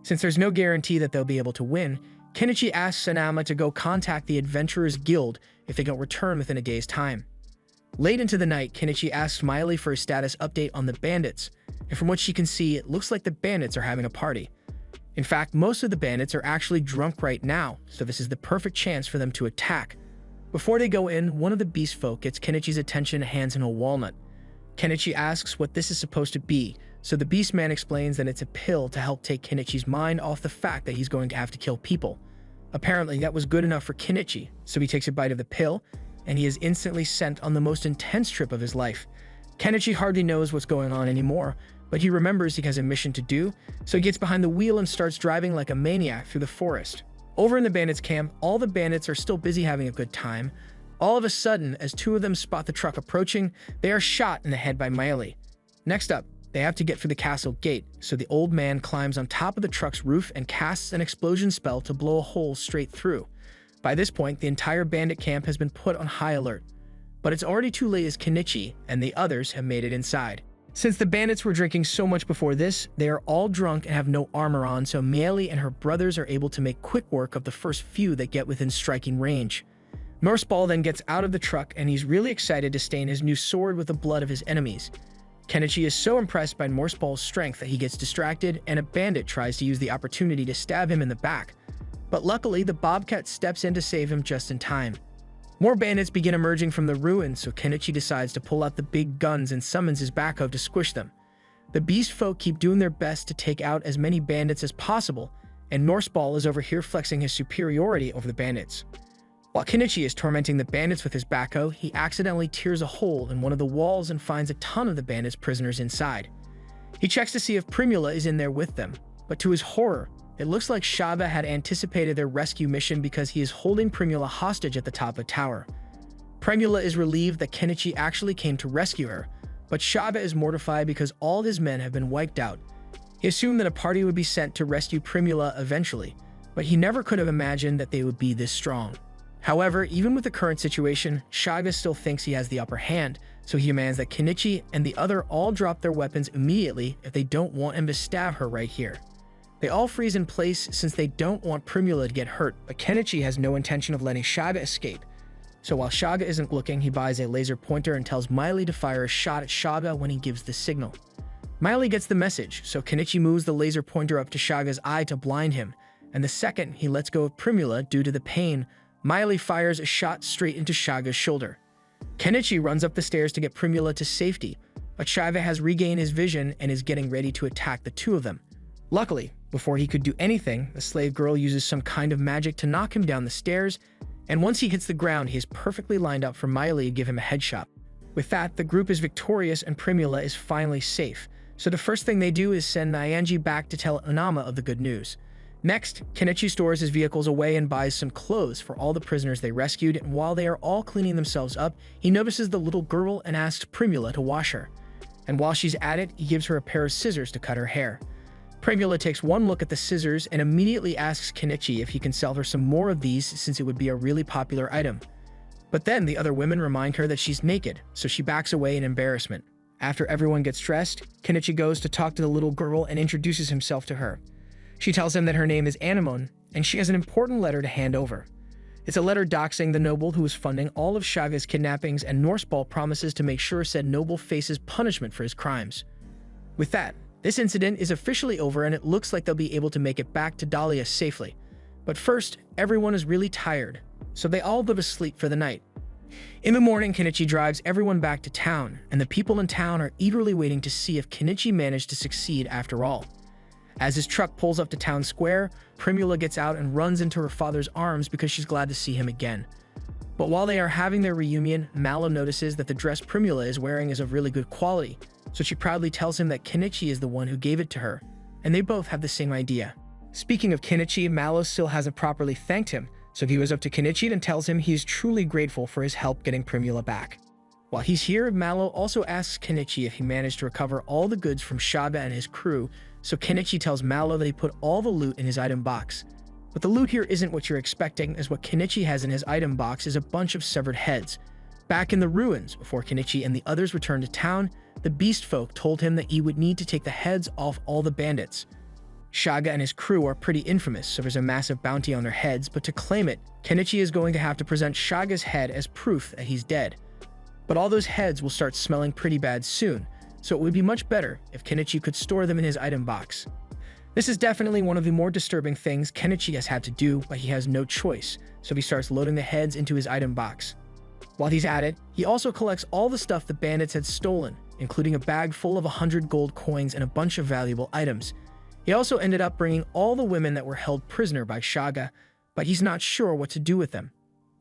Speaker 1: Since there's no guarantee that they'll be able to win, Kenichi asks Sanama to go contact the Adventurers Guild if they don't return within a day's time. Late into the night, Kenichi asks Miley for a status update on the bandits, and from what she can see, it looks like the bandits are having a party. In fact, most of the bandits are actually drunk right now, so this is the perfect chance for them to attack. Before they go in, one of the beast folk gets Kenichi's attention and hands him a walnut. Kenichi asks what this is supposed to be, so the beast man explains that it's a pill to help take Kenichi's mind off the fact that he's going to have to kill people. Apparently, that was good enough for Kenichi, so he takes a bite of the pill, and he is instantly sent on the most intense trip of his life. Kenichi hardly knows what's going on anymore, but he remembers he has a mission to do, so he gets behind the wheel and starts driving like a maniac through the forest. Over in the bandits' camp, all the bandits are still busy having a good time. All of a sudden, as two of them spot the truck approaching, they are shot in the head by Miley. Next up, they have to get through the castle gate, so the old man climbs on top of the truck's roof and casts an explosion spell to blow a hole straight through. By this point, the entire bandit camp has been put on high alert. But it's already too late as Kenichi and the others have made it inside. Since the bandits were drinking so much before this, they are all drunk and have no armor on, so Miley and her brothers are able to make quick work of the first few that get within striking range. Norsepaul then gets out of the truck and he's really excited to stain his new sword with the blood of his enemies. Kenichi is so impressed by Norsepaul's strength that he gets distracted and a bandit tries to use the opportunity to stab him in the back. But luckily, the Bobcat steps in to save him just in time. More bandits begin emerging from the ruins, so Kenichi decides to pull out the big guns and summons his backhoe to squish them. The beast folk keep doing their best to take out as many bandits as possible, and Norsepaul is over here flexing his superiority over the bandits. While Kenichi is tormenting the bandits with his backhoe, he accidentally tears a hole in one of the walls and finds a ton of the bandits' prisoners inside. He checks to see if Primula is in there with them, but to his horror, it looks like Shaba had anticipated their rescue mission because he is holding Primula hostage at the top of the tower. Primula is relieved that Kenichi actually came to rescue her, but Shaba is mortified because all his men have been wiped out. He assumed that a party would be sent to rescue Primula eventually, but he never could have imagined that they would be this strong. However, even with the current situation, Shaba still thinks he has the upper hand, so he demands that Kenichi and the other all drop their weapons immediately if they don't want him to stab her right here. They all freeze in place since they don't want Primula to get hurt, but Kenichi has no intention of letting Shaba escape. So while Shaba isn't looking, he buys a laser pointer and tells Miley to fire a shot at Shaba when he gives the signal. Miley gets the message, so Kenichi moves the laser pointer up to Shaga's eye to blind him, and the second he lets go of Primula due to the pain, Miley fires a shot straight into Shaga's shoulder. Kenichi runs up the stairs to get Primula to safety, but Shaba has regained his vision and is getting ready to attack the two of them. Luckily, before he could do anything, the slave girl uses some kind of magic to knock him down the stairs, and once he hits the ground, he is perfectly lined up for Miley to give him a headshot. With that, the group is victorious and Primula is finally safe, so the first thing they do is send Nyanji back to tell Onama of the good news. Next, Kenichi stores his vehicles away and buys some clothes for all the prisoners they rescued, and while they are all cleaning themselves up, he notices the little girl and asks Primula to wash her. And while she's at it, he gives her a pair of scissors to cut her hair. Primula takes one look at the scissors and immediately asks Kenichi if he can sell her some more of these since it would be a really popular item. But then the other women remind her that she's naked, so she backs away in embarrassment. After everyone gets dressed, Kenichi goes to talk to the little girl and introduces himself to her. She tells him that her name is Anemone, and she has an important letter to hand over. It's a letter doxing the noble who is funding all of Shaga's kidnappings, and Norsepaul promises to make sure said noble faces punishment for his crimes. With that, this incident is officially over and it looks like they'll be able to make it back to Dahlia safely. But first, everyone is really tired, so they all go to sleep for the night. In the morning, Kenichi drives everyone back to town, and the people in town are eagerly waiting to see if Kenichi managed to succeed after all. As his truck pulls up to town square, Primula gets out and runs into her father's arms because she's glad to see him again. But while they are having their reunion, Mallow notices that the dress Primula is wearing is of really good quality, so she proudly tells him that Kenichi is the one who gave it to her, and they both have the same idea. Speaking of Kenichi, Mallow still hasn't properly thanked him, so he goes up to Kenichi and tells him he is truly grateful for his help getting Primula back. While he's here, Mallow also asks Kenichi if he managed to recover all the goods from Shaba and his crew, so Kenichi tells Mallow that he put all the loot in his item box. But the loot here isn't what you're expecting, as what Kenichi has in his item box is a bunch of severed heads. Back in the ruins, before Kenichi and the others returned to town, the beast folk told him that he would need to take the heads off all the bandits. Shaga and his crew are pretty infamous, so there's a massive bounty on their heads, but to claim it, Kenichi is going to have to present Shaga's head as proof that he's dead. But all those heads will start smelling pretty bad soon, so it would be much better if Kenichi could store them in his item box. This is definitely one of the more disturbing things Kenichi has had to do, but he has no choice, so he starts loading the heads into his item box. While he's at it, he also collects all the stuff the bandits had stolen, including a bag full of 100 gold coins and a bunch of valuable items. He also ended up bringing all the women that were held prisoner by Shaga, but he's not sure what to do with them.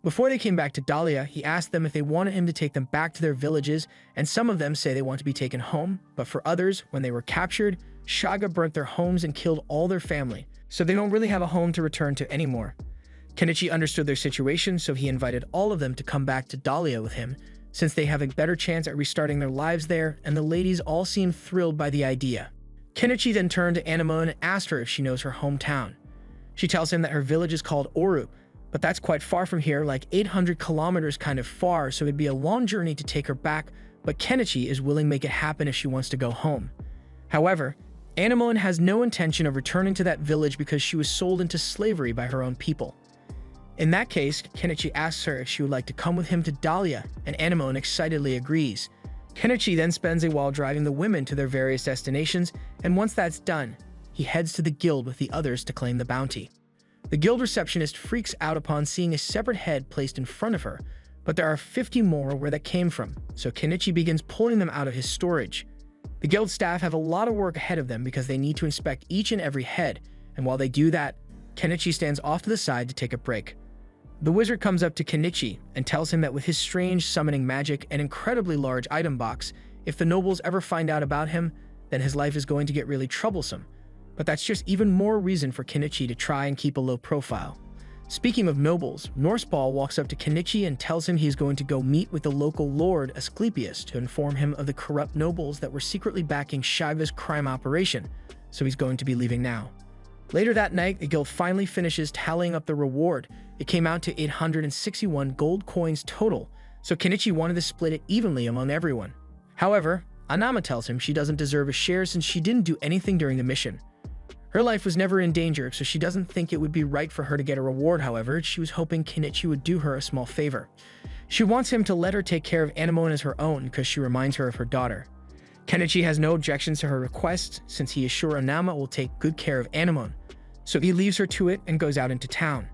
Speaker 1: Before they came back to Dahlia, he asked them if they wanted him to take them back to their villages, and some of them say they want to be taken home, but for others, when they were captured, Shaga burnt their homes and killed all their family, so they don't really have a home to return to anymore. Kenichi understood their situation, so he invited all of them to come back to Dahlia with him, since they have a better chance at restarting their lives there, and the ladies all seem thrilled by the idea. Kenichi then turned to Anemone and asked her if she knows her hometown. She tells him that her village is called Oru, but that's quite far from here, like 800 kilometers kind of far, so it'd be a long journey to take her back, but Kenichi is willing to make it happen if she wants to go home. However, Anemone has no intention of returning to that village because she was sold into slavery by her own people. In that case, Kenichi asks her if she would like to come with him to Dahlia, and Anemone excitedly agrees. Kenichi then spends a while driving the women to their various destinations, and once that's done, he heads to the guild with the others to claim the bounty. The guild receptionist freaks out upon seeing a separate head placed in front of her, but there are 50 more where that came from, so Kenichi begins pulling them out of his storage. The guild staff have a lot of work ahead of them because they need to inspect each and every head, and while they do that, Kenichi stands off to the side to take a break. The wizard comes up to Kenichi and tells him that with his strange summoning magic and incredibly large item box, if the nobles ever find out about him, then his life is going to get really troublesome. But that's just even more reason for Kenichi to try and keep a low profile. Speaking of nobles, Norseball walks up to Kenichi and tells him he's going to go meet with the local lord Asclepius to inform him of the corrupt nobles that were secretly backing Shaga's crime operation, so he's going to be leaving now. Later that night, the guild finally finishes tallying up the reward. It came out to 861 gold coins total, so Kenichi wanted to split it evenly among everyone. However, Anama tells him she doesn't deserve a share since she didn't do anything during the mission. Her life was never in danger, so she doesn't think it would be right for her to get a reward. However, she was hoping Kenichi would do her a small favor. She wants him to let her take care of Anemone as her own because she reminds her of her daughter. Kenichi has no objections to her request since he is sure Anama will take good care of Anemone, so he leaves her to it and goes out into town.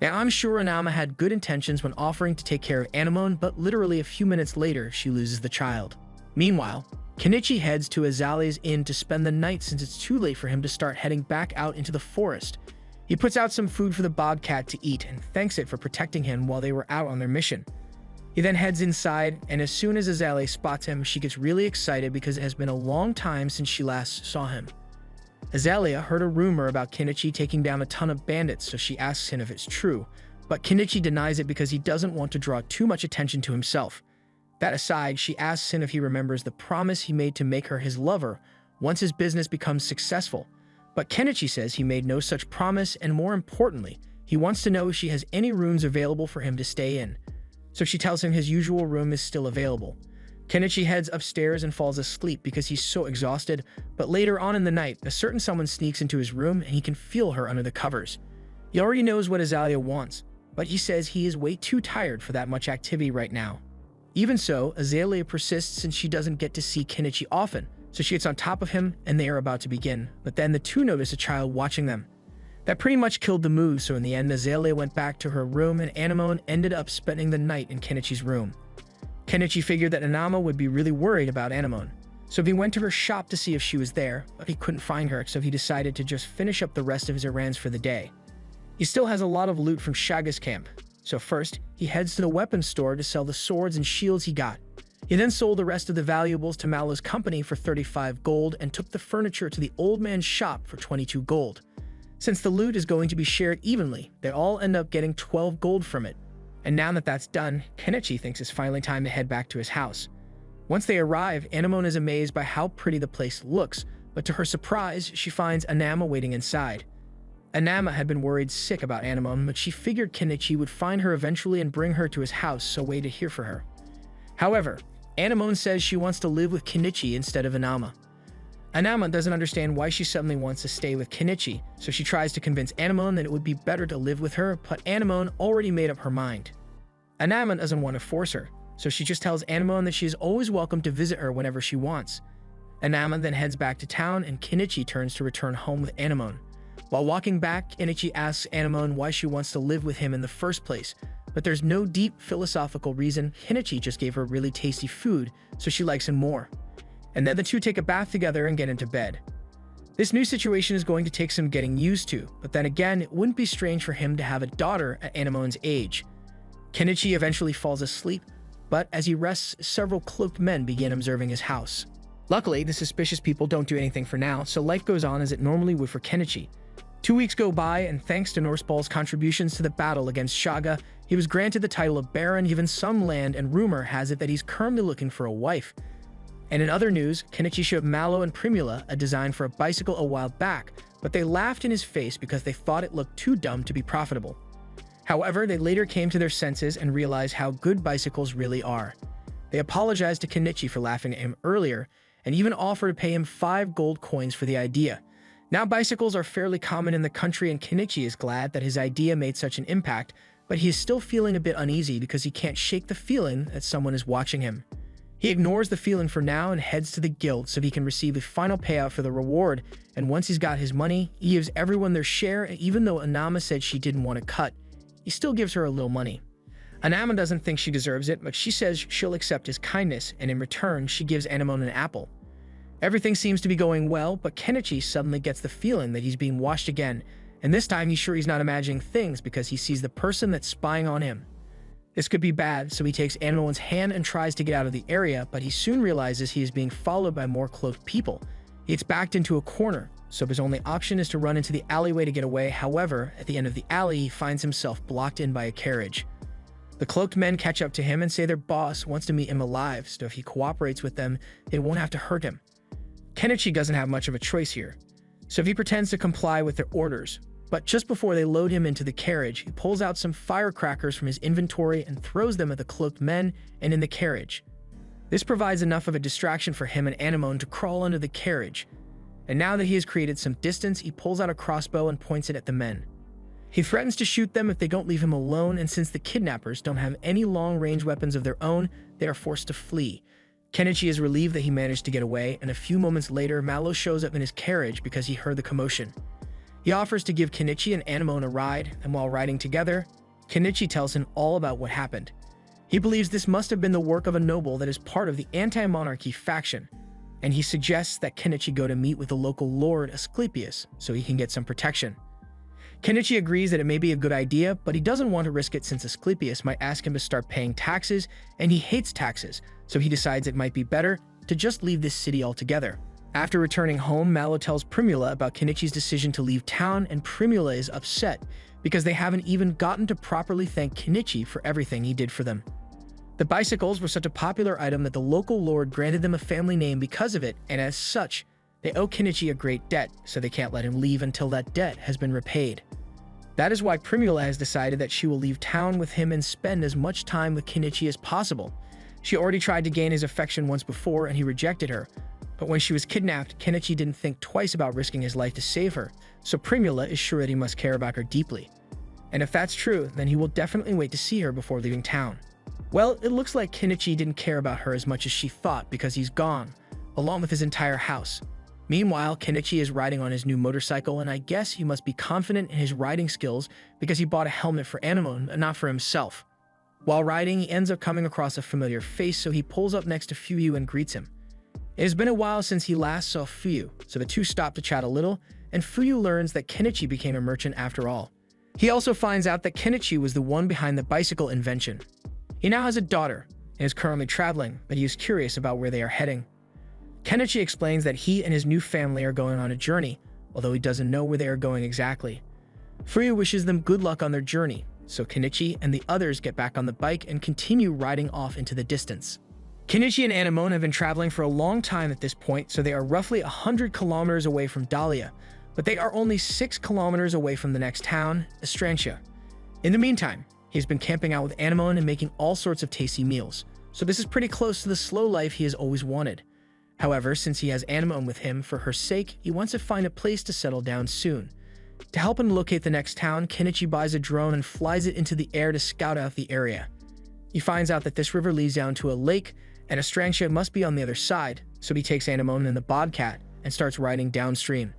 Speaker 1: Now, I'm sure Anama had good intentions when offering to take care of Anemone, but literally a few minutes later, she loses the child. Meanwhile, Kenichi heads to Azalea's inn to spend the night since it's too late for him to start heading back out into the forest. He puts out some food for the bobcat to eat and thanks it for protecting him while they were out on their mission. He then heads inside, and as soon as Azalea spots him, she gets really excited because it has been a long time since she last saw him. Azalea heard a rumor about Kenichi taking down a ton of bandits, so she asks him if it's true, but Kenichi denies it because he doesn't want to draw too much attention to himself. That aside, she asks him if he remembers the promise he made to make her his lover once his business becomes successful, but Kenichi says he made no such promise, and more importantly, he wants to know if she has any rooms available for him to stay in. So she tells him his usual room is still available. Kenichi heads upstairs and falls asleep because he's so exhausted, but later on in the night, a certain someone sneaks into his room and he can feel her under the covers. He already knows what Azalea wants, but he says he is way too tired for that much activity right now. Even so, Azalea persists since she doesn't get to see Kenichi often, so she gets on top of him and they are about to begin, but then the two notice a child watching them. That pretty much killed the mood, so in the end, Azalea went back to her room and Anemone ended up spending the night in Kenichi's room. Kenichi figured that Anama would be really worried about Anemone, so he went to her shop to see if she was there, but he couldn't find her, so he decided to just finish up the rest of his errands for the day. He still has a lot of loot from Shaga's camp, so first, he heads to the weapons store to sell the swords and shields he got. He then sold the rest of the valuables to Malo's company for 35 gold and took the furniture to the old man's shop for 22 gold. Since the loot is going to be shared evenly, they all end up getting 12 gold from it. And now that that's done, Kenichi thinks it's finally time to head back to his house. Once they arrive, Anemone is amazed by how pretty the place looks, but to her surprise, she finds Anama waiting inside. Anama had been worried sick about Anemone, but she figured Kenichi would find her eventually and bring her to his house, so waited here for her. However, Anemone says she wants to live with Kenichi instead of Anama. Anamon doesn't understand why she suddenly wants to stay with Kenichi, so she tries to convince Anamon that it would be better to live with her, but Anamon already made up her mind. Anamon doesn't want to force her, so she just tells Anamon that she is always welcome to visit her whenever she wants. Anamon then heads back to town, and Kenichi turns to return home with Anamon. While walking back, Kenichi asks Anamon why she wants to live with him in the first place, but there's no deep philosophical reason. Kenichi just gave her really tasty food, so she likes him more. And then the two take a bath together and get into bed. This new situation is going to take some getting used to, but then again, it wouldn't be strange for him to have a daughter at Anamon's age. Kenichi eventually falls asleep, but as he rests, several cloaked men begin observing his house. Luckily, the suspicious people don't do anything for now, so life goes on as it normally would for Kenichi. 2 weeks go by, and thanks to Norsepaul's contributions to the battle against Shaga, he was granted the title of Baron, given some land, and rumor has it that he's currently looking for a wife. And in other news, Kenichi showed Mallow and Primula a design for a bicycle a while back, but they laughed in his face because they thought it looked too dumb to be profitable. However, they later came to their senses and realized how good bicycles really are. They apologized to Kenichi for laughing at him earlier, and even offered to pay him 5 gold coins for the idea. Now bicycles are fairly common in the country, and Kenichi is glad that his idea made such an impact, but he is still feeling a bit uneasy because he can't shake the feeling that someone is watching him. He ignores the feeling for now and heads to the guild so he can receive a final payout for the reward, and once he's got his money, he gives everyone their share, and even though Anama said she didn't want to cut, he still gives her a little money. Anama doesn't think she deserves it, but she says she'll accept his kindness, and in return, she gives Anamon an apple. Everything seems to be going well, but Kenichi suddenly gets the feeling that he's being watched again, and this time he's sure he's not imagining things because he sees the person that's spying on him. This could be bad, so he takes Anamon's hand and tries to get out of the area, but he soon realizes he is being followed by more cloaked people. He gets backed into a corner, so his only option is to run into the alleyway to get away. However, at the end of the alley, he finds himself blocked in by a carriage. The cloaked men catch up to him and say their boss wants to meet him alive, so if he cooperates with them, they won't have to hurt him. Kenichi doesn't have much of a choice here, so he pretends to comply with their orders. But just before they load him into the carriage, he pulls out some firecrackers from his inventory and throws them at the cloaked men and in the carriage. This provides enough of a distraction for him and Anamon to crawl under the carriage. And now that he has created some distance, he pulls out a crossbow and points it at the men. He threatens to shoot them if they don't leave him alone, and since the kidnappers don't have any long-range weapons of their own, they are forced to flee. Kenichi is relieved that he managed to get away, and a few moments later, Mallow shows up in his carriage because he heard the commotion. He offers to give Kenichi and Anamon a ride, and while riding together, Kenichi tells him all about what happened. He believes this must have been the work of a noble that is part of the anti-monarchy faction, and he suggests that Kenichi go to meet with the local lord Asclepius so he can get some protection. Kenichi agrees that it may be a good idea, but he doesn't want to risk it since Asclepius might ask him to start paying taxes, and he hates taxes, so he decides it might be better to just leave this city altogether. After returning home, Mallow tells Primula about Kenichi's decision to leave town, and Primula is upset because they haven't even gotten to properly thank Kenichi for everything he did for them. The bicycles were such a popular item that the local lord granted them a family name because of it, and as such, they owe Kenichi a great debt, so they can't let him leave until that debt has been repaid. That is why Primula has decided that she will leave town with him and spend as much time with Kenichi as possible. She already tried to gain his affection once before, and he rejected her. But when she was kidnapped, Kenichi didn't think twice about risking his life to save her, so Primula is sure that he must care about her deeply. And if that's true, then he will definitely wait to see her before leaving town. Well, it looks like Kenichi didn't care about her as much as she thought because he's gone, along with his entire house. Meanwhile, Kenichi is riding on his new motorcycle, and I guess he must be confident in his riding skills because he bought a helmet for Anamon, and not for himself. While riding, he ends up coming across a familiar face, so he pulls up next to Fuyu and greets him. It has been a while since he last saw Fuyu, so the two stop to chat a little, and Fuyu learns that Kenichi became a merchant after all. He also finds out that Kenichi was the one behind the bicycle invention. He now has a daughter, and is currently traveling, but he is curious about where they are heading. Kenichi explains that he and his new family are going on a journey, although he doesn't know where they are going exactly. Fuyu wishes them good luck on their journey, so Kenichi and the others get back on the bike and continue riding off into the distance. Kenichi and Anamon have been traveling for a long time at this point, so they are roughly 100 kilometers away from Dahlia, but they are only 6 kilometers away from the next town, Estrantia. In the meantime, he's been camping out with Anamon and making all sorts of tasty meals, so this is pretty close to the slow life he has always wanted. However, since he has Anemone with him for her sake, he wants to find a place to settle down soon. To help him locate the next town, Kenichi buys a drone and flies it into the air to scout out the area. He finds out that this river leads down to a lake, and Estrancia must be on the other side, so he takes Anemone and the Bobcat and starts riding downstream.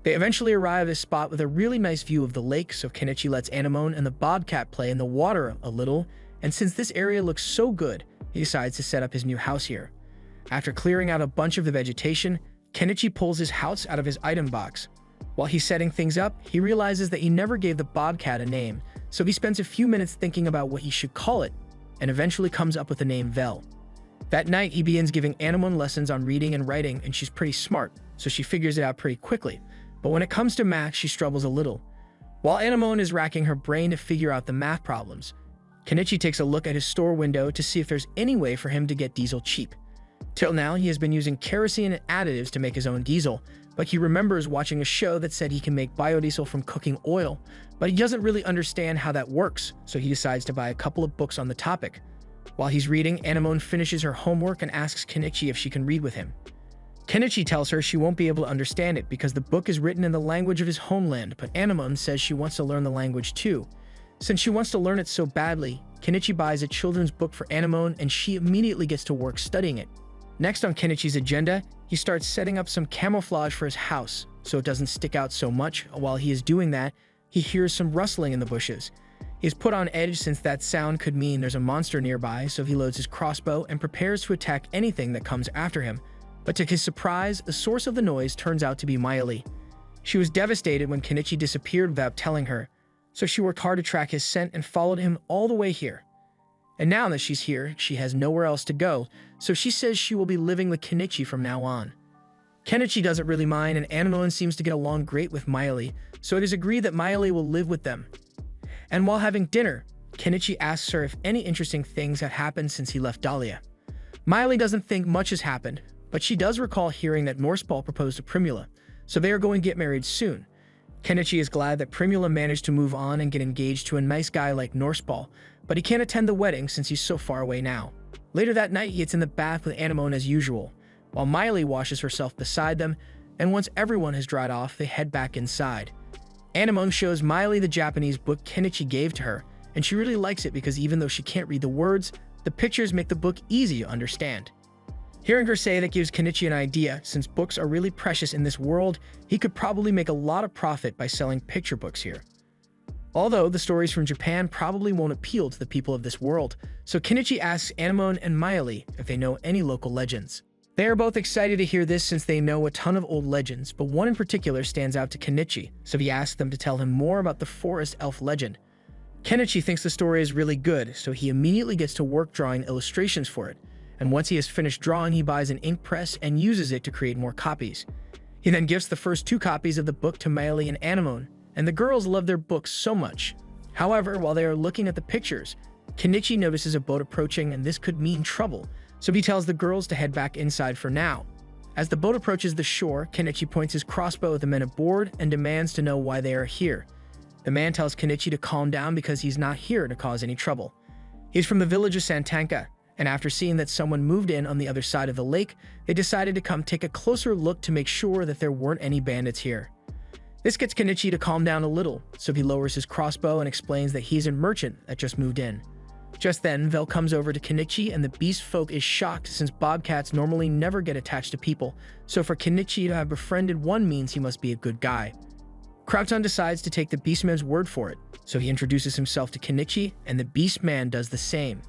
Speaker 1: They eventually arrive at a spot with a really nice view of the lake, so Kenichi lets Anemone and the Bobcat play in the water a little, and since this area looks so good, he decides to set up his new house here. After clearing out a bunch of the vegetation, Kenichi pulls his house out of his item box. While he's setting things up, he realizes that he never gave the Bobcat a name, so he spends a few minutes thinking about what he should call it, and eventually comes up with the name Vel. That night, he begins giving Anemone lessons on reading and writing, and she's pretty smart, so she figures it out pretty quickly. But when it comes to math, she struggles a little. While Anemone is racking her brain to figure out the math problems, Kenichi takes a look at his store window to see if there's any way for him to get diesel cheap. Till now, he has been using kerosene and additives to make his own diesel, but he remembers watching a show that said he can make biodiesel from cooking oil, but he doesn't really understand how that works, so he decides to buy a couple of books on the topic. While he's reading, Anemone finishes her homework and asks Kenichi if she can read with him. Kenichi tells her she won't be able to understand it because the book is written in the language of his homeland, but Anemone says she wants to learn the language too. Since she wants to learn it so badly, Kenichi buys a children's book for Anemone and she immediately gets to work studying it. Next on Kenichi's agenda, he starts setting up some camouflage for his house, so it doesn't stick out so much. While he is doing that, he hears some rustling in the bushes. He is put on edge since that sound could mean there's a monster nearby, so he loads his crossbow and prepares to attack anything that comes after him. But to his surprise, the source of the noise turns out to be Miley. She was devastated when Kenichi disappeared without telling her, so she worked hard to track his scent and followed him all the way here. And now that she's here, she has nowhere else to go, so she says she will be living with Kenichi from now on. Kenichi doesn't really mind, and Anemone seems to get along great with Miley, so it is agreed that Miley will live with them. And while having dinner, Kenichi asks her if any interesting things have happened since he left Dahlia. Miley doesn't think much has happened, but she does recall hearing that Norsepal proposed to Primula, so they are going to get married soon. Kenichi is glad that Primula managed to move on and get engaged to a nice guy like Norsepal, but he can't attend the wedding since he's so far away now. Later that night, he gets in the bath with Anemone as usual, while Miley washes herself beside them, and once everyone has dried off, they head back inside. Anemone shows Miley the Japanese book Kenichi gave to her, and she really likes it because even though she can't read the words, the pictures make the book easy to understand. Hearing her say that gives Kenichi an idea. Since books are really precious in this world, he could probably make a lot of profit by selling picture books here. Although the stories from Japan probably won't appeal to the people of this world, so Kenichi asks Anemone and Miley if they know any local legends. They are both excited to hear this since they know a ton of old legends, but one in particular stands out to Kenichi, so he asks them to tell him more about the forest elf legend. Kenichi thinks the story is really good, so he immediately gets to work drawing illustrations for it, and once he has finished drawing, he buys an ink press and uses it to create more copies. He then gives the first 2 copies of the book to Miley and Anemone, and the girls love their books so much. However, while they are looking at the pictures, Kenichi notices a boat approaching and this could mean trouble, so he tells the girls to head back inside for now. As the boat approaches the shore, Kenichi points his crossbow at the men aboard and demands to know why they are here. The man tells Kenichi to calm down because he's not here to cause any trouble. He's from the village of Santanka, and after seeing that someone moved in on the other side of the lake, they decided to come take a closer look to make sure that there weren't any bandits here. This gets Kenichi to calm down a little, so he lowers his crossbow and explains that he's a merchant that just moved in. Just then, Vel comes over to Kenichi and the beast folk is shocked since bobcats normally never get attached to people, so for Kenichi to have befriended one means he must be a good guy. Crouton decides to take the beastman's word for it, so he introduces himself to Kenichi and the beastman does the same.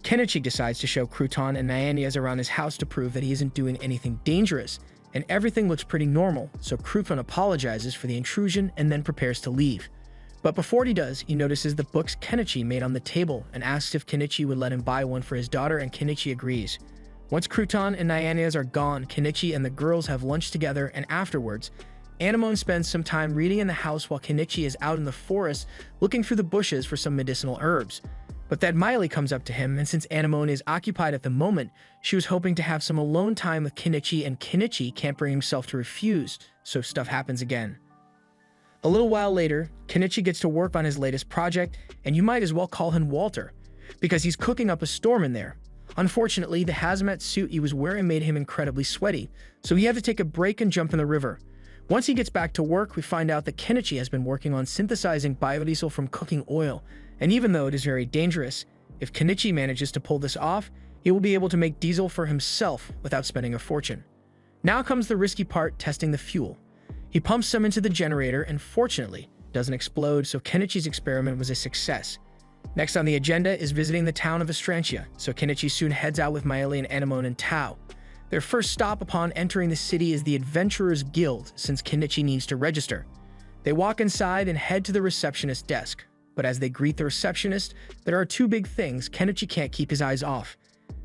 Speaker 1: Kenichi decides to show Crouton and Nyanias around his house to prove that he isn't doing anything dangerous, and everything looks pretty normal, so Crouton apologizes for the intrusion and then prepares to leave. But before he does, he notices the books Kenichi made on the table and asks if Kenichi would let him buy one for his daughter, and Kenichi agrees. Once Crouton and Nyanias are gone, Kenichi and the girls have lunch together, and afterwards, Anemone spends some time reading in the house while Kenichi is out in the forest looking through the bushes for some medicinal herbs. But then Miley comes up to him, and since Anemone is occupied at the moment, she was hoping to have some alone time with Kenichi, and Kenichi can't bring himself to refuse, so stuff happens again. A little while later, Kenichi gets to work on his latest project, and you might as well call him Walter, because he's cooking up a storm in there. Unfortunately, the hazmat suit he was wearing made him incredibly sweaty, so he had to take a break and jump in the river. Once he gets back to work, we find out that Kenichi has been working on synthesizing biodiesel from cooking oil, and even though it is very dangerous, if Kenichi manages to pull this off, he will be able to make diesel for himself without spending a fortune. Now comes the risky part, testing the fuel. He pumps some into the generator and fortunately doesn't explode, so Kenichi's experiment was a success. Next on the agenda is visiting the town of Astrantia, so Kenichi soon heads out with Maile and Anemone and Tao. Their first stop upon entering the city is the Adventurers Guild, since Kenichi needs to register. They walk inside and head to the receptionist desk, but as they greet the receptionist, there are two big things Kenichi can't keep his eyes off.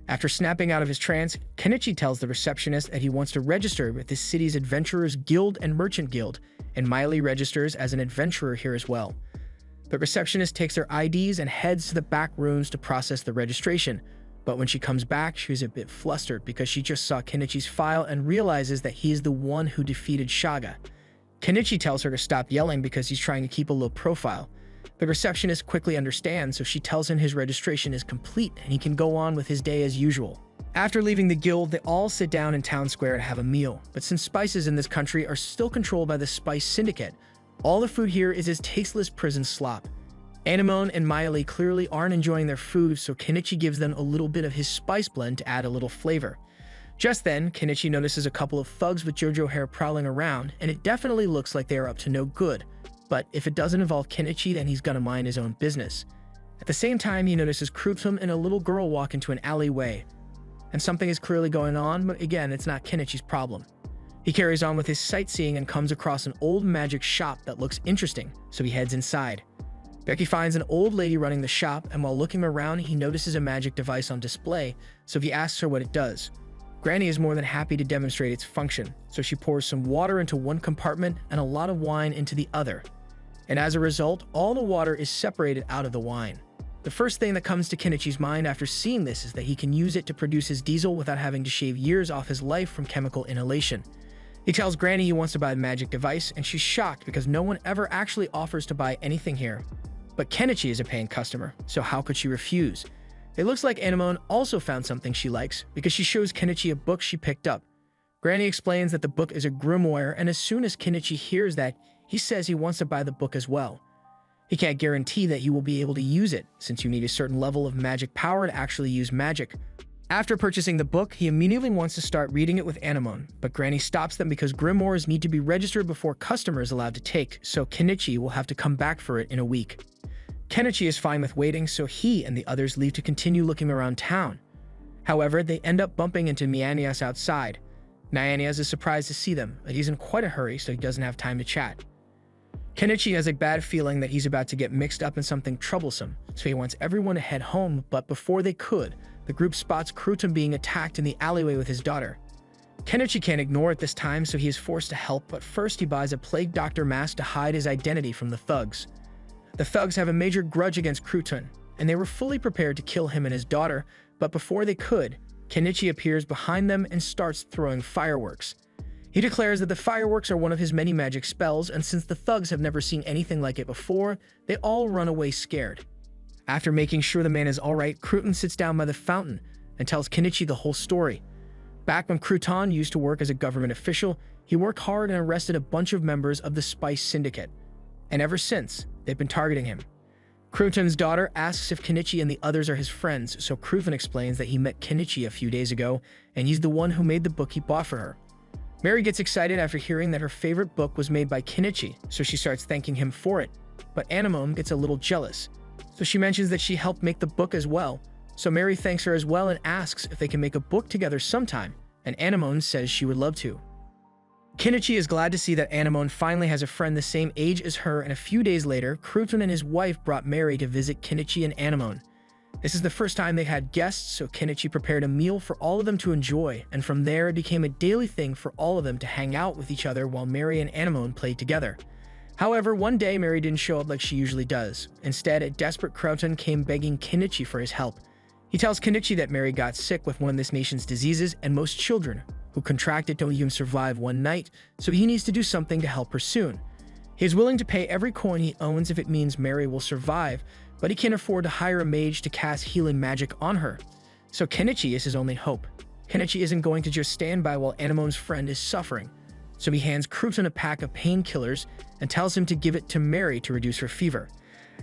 Speaker 1: After snapping out of his trance, Kenichi tells the receptionist that he wants to register with the city's Adventurers Guild and Merchant Guild, and Maile registers as an adventurer here as well. The receptionist takes their IDs and heads to the back rooms to process the registration, but when she comes back, she's a bit flustered because she just saw Kenichi's file and realizes that he is the one who defeated Shaga. Kenichi tells her to stop yelling because he's trying to keep a low profile. The receptionist quickly understands, so she tells him his registration is complete and he can go on with his day as usual. After leaving the guild, they all sit down in town square to have a meal, but since spices in this country are still controlled by the Spice Syndicate, all the food here is as tasteless prison slop. Anemone and Maile clearly aren't enjoying their food, so Kenichi gives them a little bit of his spice blend to add a little flavor. Just then, Kenichi notices a couple of thugs with JoJo hair prowling around, and it definitely looks like they are up to no good. But if it doesn't involve Kenichi, then he's gonna mind his own business. At the same time, he notices Krutum and a little girl walk into an alleyway. And something is clearly going on, but again, it's not Kenichi's problem. He carries on with his sightseeing and comes across an old magic shop that looks interesting, so he heads inside. Becky finds an old lady running the shop, and while looking around, he notices a magic device on display, so he asks her what it does. Granny is more than happy to demonstrate its function, so she pours some water into one compartment and a lot of wine into the other. And as a result, all the water is separated out of the wine. The first thing that comes to Kenichi's mind after seeing this is that he can use it to produce his diesel without having to shave years off his life from chemical inhalation. He tells Granny he wants to buy the magic device, and she's shocked because no one ever actually offers to buy anything here. But Kenichi is a paying customer, so how could she refuse? It looks like Anemone also found something she likes because she shows Kenichi a book she picked up. Granny explains that the book is a grimoire, and as soon as Kenichi hears that, he says he wants to buy the book as well. He can't guarantee that he will be able to use it, since you need a certain level of magic power to actually use magic. After purchasing the book, he immediately wants to start reading it with Anemone, but Granny stops them because grimoires need to be registered before customers allowed to take, so Kenichi will have to come back for it in a week. Kenichi is fine with waiting, so he and the others leave to continue looking around town. However, they end up bumping into Mianias outside. Nyanias is surprised to see them, but he's in quite a hurry, so he doesn't have time to chat. Kenichi has a bad feeling that he's about to get mixed up in something troublesome, so he wants everyone to head home, but before they could, the group spots Krutum being attacked in the alleyway with his daughter. Kenichi can't ignore it this time, so he is forced to help, but first he buys a plague doctor mask to hide his identity from the thugs. The thugs have a major grudge against Krutum, and they were fully prepared to kill him and his daughter, but before they could, Kenichi appears behind them and starts throwing fireworks. He declares that the fireworks are one of his many magic spells, and since the thugs have never seen anything like it before, they all run away scared. After making sure the man is alright, Krutum sits down by the fountain and tells Kenichi the whole story. Back when Kruton used to work as a government official, he worked hard and arrested a bunch of members of the Spice Syndicate. And ever since, they've been targeting him. Kruton's daughter asks if Kenichi and the others are his friends, so Kruton explains that he met Kenichi a few days ago, and he's the one who made the book he bought for her. Mary gets excited after hearing that her favorite book was made by Kenichi, so she starts thanking him for it. But Anemone gets a little jealous, so she mentions that she helped make the book as well. So Mary thanks her as well and asks if they can make a book together sometime, and Anemone says she would love to. Kenichi is glad to see that Anemone finally has a friend the same age as her, and a few days later, Kruton and his wife brought Mary to visit Kenichi and Anemone. This is the first time they had guests, so Kenichi prepared a meal for all of them to enjoy, and from there it became a daily thing for all of them to hang out with each other while Mary and Anemone played together. However, one day Mary didn't show up like she usually does. Instead, a desperate Kruton came begging Kenichi for his help. He tells Kenichi that Mary got sick with one of this nation's diseases, and most children who contract it don't even survive one night, so he needs to do something to help her soon. He is willing to pay every coin he owns if it means Mary will survive, but he can't afford to hire a mage to cast healing magic on her. So Kenichi is his only hope. Kenichi isn't going to just stand by while Anemone's friend is suffering. So he hands Crouton a pack of painkillers and tells him to give it to Mary to reduce her fever.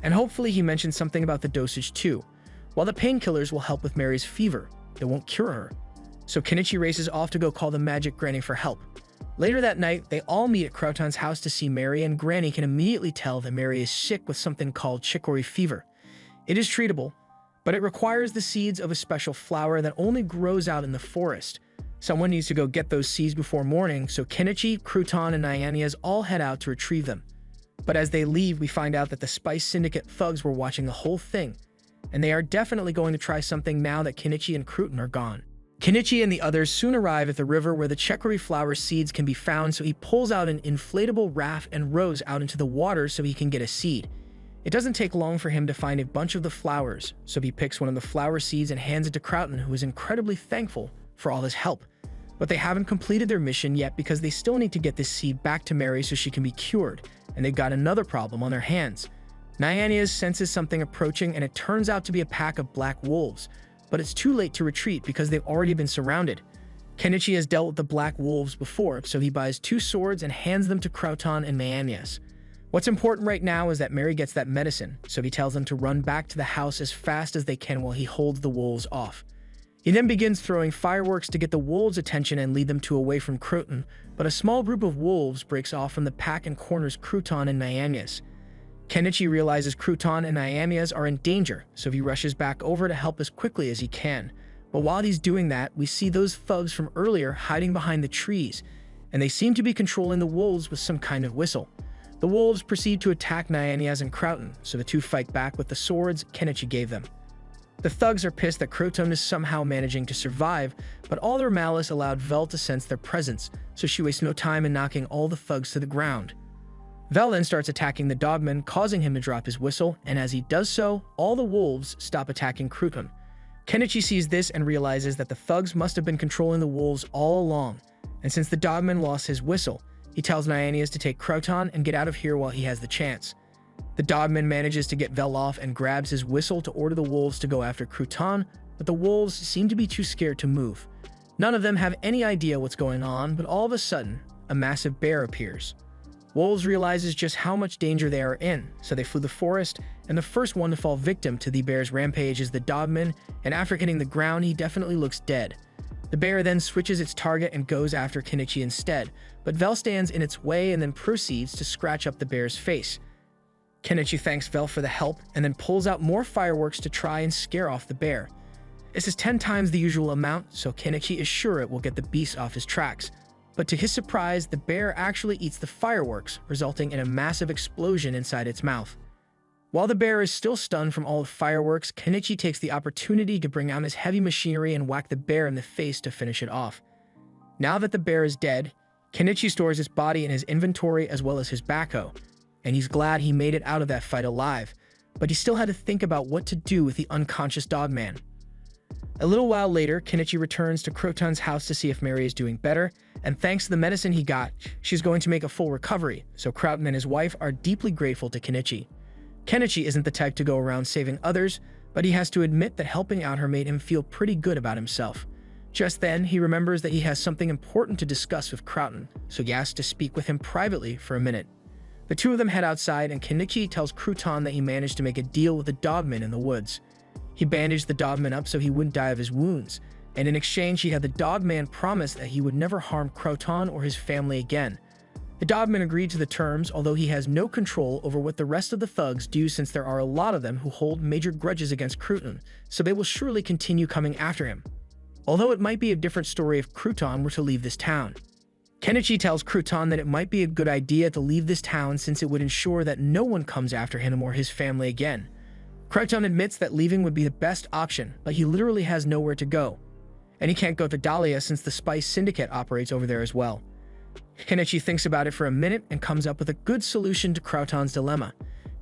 Speaker 1: And hopefully he mentions something about the dosage too. While the painkillers will help with Mary's fever, it won't cure her. So Kenichi races off to go call the magic granny for help. Later that night, they all meet at Crouton's house to see Mary, and Granny can immediately tell that Mary is sick with something called chicory fever. It is treatable, but it requires the seeds of a special flower that only grows out in the forest. Someone needs to go get those seeds before morning, so Kenichi, Crouton, and Nyanias all head out to retrieve them. But as they leave, we find out that the Spice Syndicate thugs were watching the whole thing, and they are definitely going to try something now that Kenichi and Crouton are gone. Kenichi and the others soon arrive at the river where the chicory flower seeds can be found, so he pulls out an inflatable raft and rows out into the water so he can get a seed. It doesn't take long for him to find a bunch of the flowers, so he picks one of the flower seeds and hands it to Crouton, who is incredibly thankful for all his help. But they haven't completed their mission yet because they still need to get this seed back to Mary so she can be cured, and they've got another problem on their hands. Nyanias senses something approaching, and it turns out to be a pack of black wolves. But it's too late to retreat because they've already been surrounded. Kenichi has dealt with the black wolves before, so he buys 2 swords and hands them to Crouton and Nyanias. What's important right now is that Mary gets that medicine, so he tells them to run back to the house as fast as they can while he holds the wolves off. He then begins throwing fireworks to get the wolves' attention and lead them away from Crouton, but a small group of wolves breaks off from the pack and corners Crouton and Nyanias. Kenichi realizes Crouton and Nyanias are in danger, so he rushes back over to help as quickly as he can. But while he's doing that, we see those thugs from earlier hiding behind the trees, and they seem to be controlling the wolves with some kind of whistle. The wolves proceed to attack Nyanias and Crouton, so the two fight back with the swords Kenichi gave them. The thugs are pissed that Crouton is somehow managing to survive, but all their malice allowed Vel to sense their presence, so she wastes no time in knocking all the thugs to the ground. Vel then starts attacking the dogman, causing him to drop his whistle, and as he does so, all the wolves stop attacking Crouton. Kenichi sees this and realizes that the thugs must have been controlling the wolves all along, and since the dogman lost his whistle, he tells Nyanias to take Crouton and get out of here while he has the chance. The dogman manages to get Vel off and grabs his whistle to order the wolves to go after Crouton, but the wolves seem to be too scared to move. None of them have any idea what's going on, but all of a sudden, a massive bear appears. Wolves realizes just how much danger they are in, so they flee the forest, and the first one to fall victim to the bear's rampage is the dogman, and after hitting the ground, he definitely looks dead. The bear then switches its target and goes after Kenichi instead, but Vel stands in its way and then proceeds to scratch up the bear's face. Kenichi thanks Vel for the help and then pulls out more fireworks to try and scare off the bear. This is 10 times the usual amount, so Kenichi is sure it will get the beast off his tracks. But to his surprise, the bear actually eats the fireworks, resulting in a massive explosion inside its mouth. While the bear is still stunned from all the fireworks, Kenichi takes the opportunity to bring out his heavy machinery and whack the bear in the face to finish it off. Now that the bear is dead, Kenichi stores his body in his inventory as well as his backhoe, and he's glad he made it out of that fight alive, but he still had to think about what to do with the unconscious dogman. A little while later, Kenichi returns to Crouton's house to see if Mary is doing better, and thanks to the medicine he got, she's going to make a full recovery, so Crouton and his wife are deeply grateful to Kenichi. Kenichi isn't the type to go around saving others, but he has to admit that helping out her made him feel pretty good about himself. Just then, he remembers that he has something important to discuss with Crouton, so he asks to speak with him privately for a minute. The two of them head outside, and Kenichi tells Crouton that he managed to make a deal with the dogman in the woods. He bandaged the dogman up so he wouldn't die of his wounds, and in exchange he had the dogman promise that he would never harm Crouton or his family again. The dogman agreed to the terms, although he has no control over what the rest of the thugs do since there are a lot of them who hold major grudges against Crouton, so they will surely continue coming after him. Although it might be a different story if Crouton were to leave this town. Kenichi tells Crouton that it might be a good idea to leave this town since it would ensure that no one comes after him or his family again. Crouton admits that leaving would be the best option, but he literally has nowhere to go. And he can't go to Dahlia since the Spice Syndicate operates over there as well. Kenichi thinks about it for a minute and comes up with a good solution to Crouton's dilemma.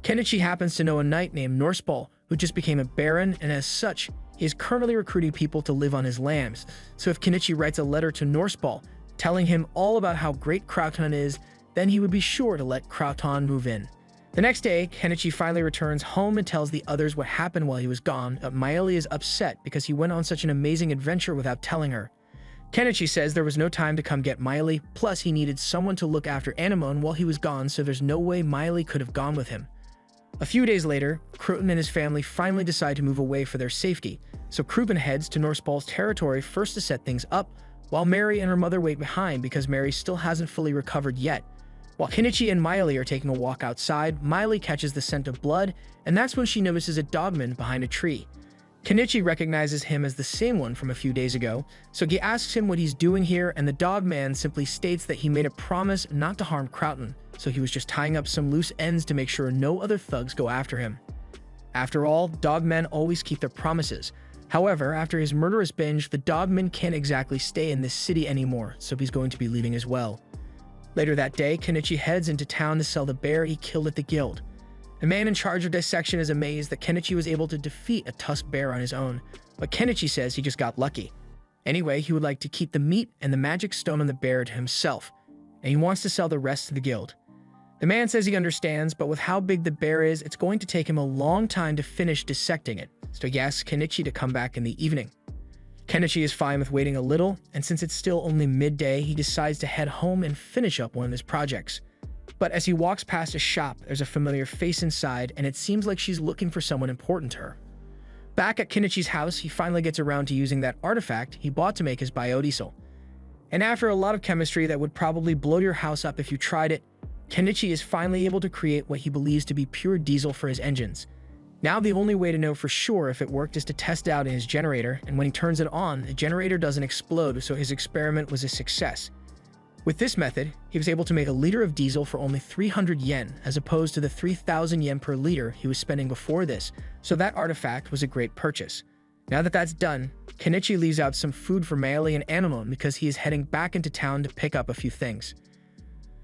Speaker 1: Kenichi happens to know a knight named Norseball who just became a baron, and as such, he is currently recruiting people to live on his lands. So if Kenichi writes a letter to Norseball telling him all about how great Crouton is, then he would be sure to let Crouton move in. The next day, Kenichi finally returns home and tells the others what happened while he was gone, but Mayuri is upset because he went on such an amazing adventure without telling her. Kenichi says there was no time to come get Mayuri, plus he needed someone to look after Anemone while he was gone, so there's no way Mayuri could have gone with him. A few days later, Kroton and his family finally decide to move away for their safety, so Kroton heads to Norsepaul's territory first to set things up, while Mary and her mother wait behind because Mary still hasn't fully recovered yet. While Kenichi and Mayuri are taking a walk outside, Mayuri catches the scent of blood, and that's when she notices a dogman behind a tree. Kenichi recognizes him as the same one from a few days ago, so he asks him what he's doing here, and the dogman simply states that he made a promise not to harm Kroton, so he was just tying up some loose ends to make sure no other thugs go after him. After all, dogmen always keep their promises. However, after his murderous binge, the dogman can't exactly stay in this city anymore, so he's going to be leaving as well. Later that day, Kenichi heads into town to sell the bear he killed at the guild. The man in charge of dissection is amazed that Kenichi was able to defeat a tusked bear on his own, but Kenichi says he just got lucky. Anyway, he would like to keep the meat and the magic stone on the bear to himself, and he wants to sell the rest to the guild. The man says he understands, but with how big the bear is, it's going to take him a long time to finish dissecting it, so he asks Kenichi to come back in the evening. Kenichi is fine with waiting a little, and since it's still only midday, he decides to head home and finish up one of his projects. But as he walks past a shop, there's a familiar face inside, and it seems like she's looking for someone important to her. Back at Kenichi's house, he finally gets around to using that artifact he bought to make his biodiesel. And after a lot of chemistry that would probably blow your house up if you tried it, Kenichi is finally able to create what he believes to be pure diesel for his engines. Now the only way to know for sure if it worked is to test it out in his generator, and when he turns it on, the generator doesn't explode, so his experiment was a success. With this method, he was able to make a liter of diesel for only 300 yen, as opposed to the 3,000 yen per liter he was spending before this, so that artifact was a great purchase. Now that that's done, Kenichi leaves out some food for Mayuri and Anemone because he is heading back into town to pick up a few things.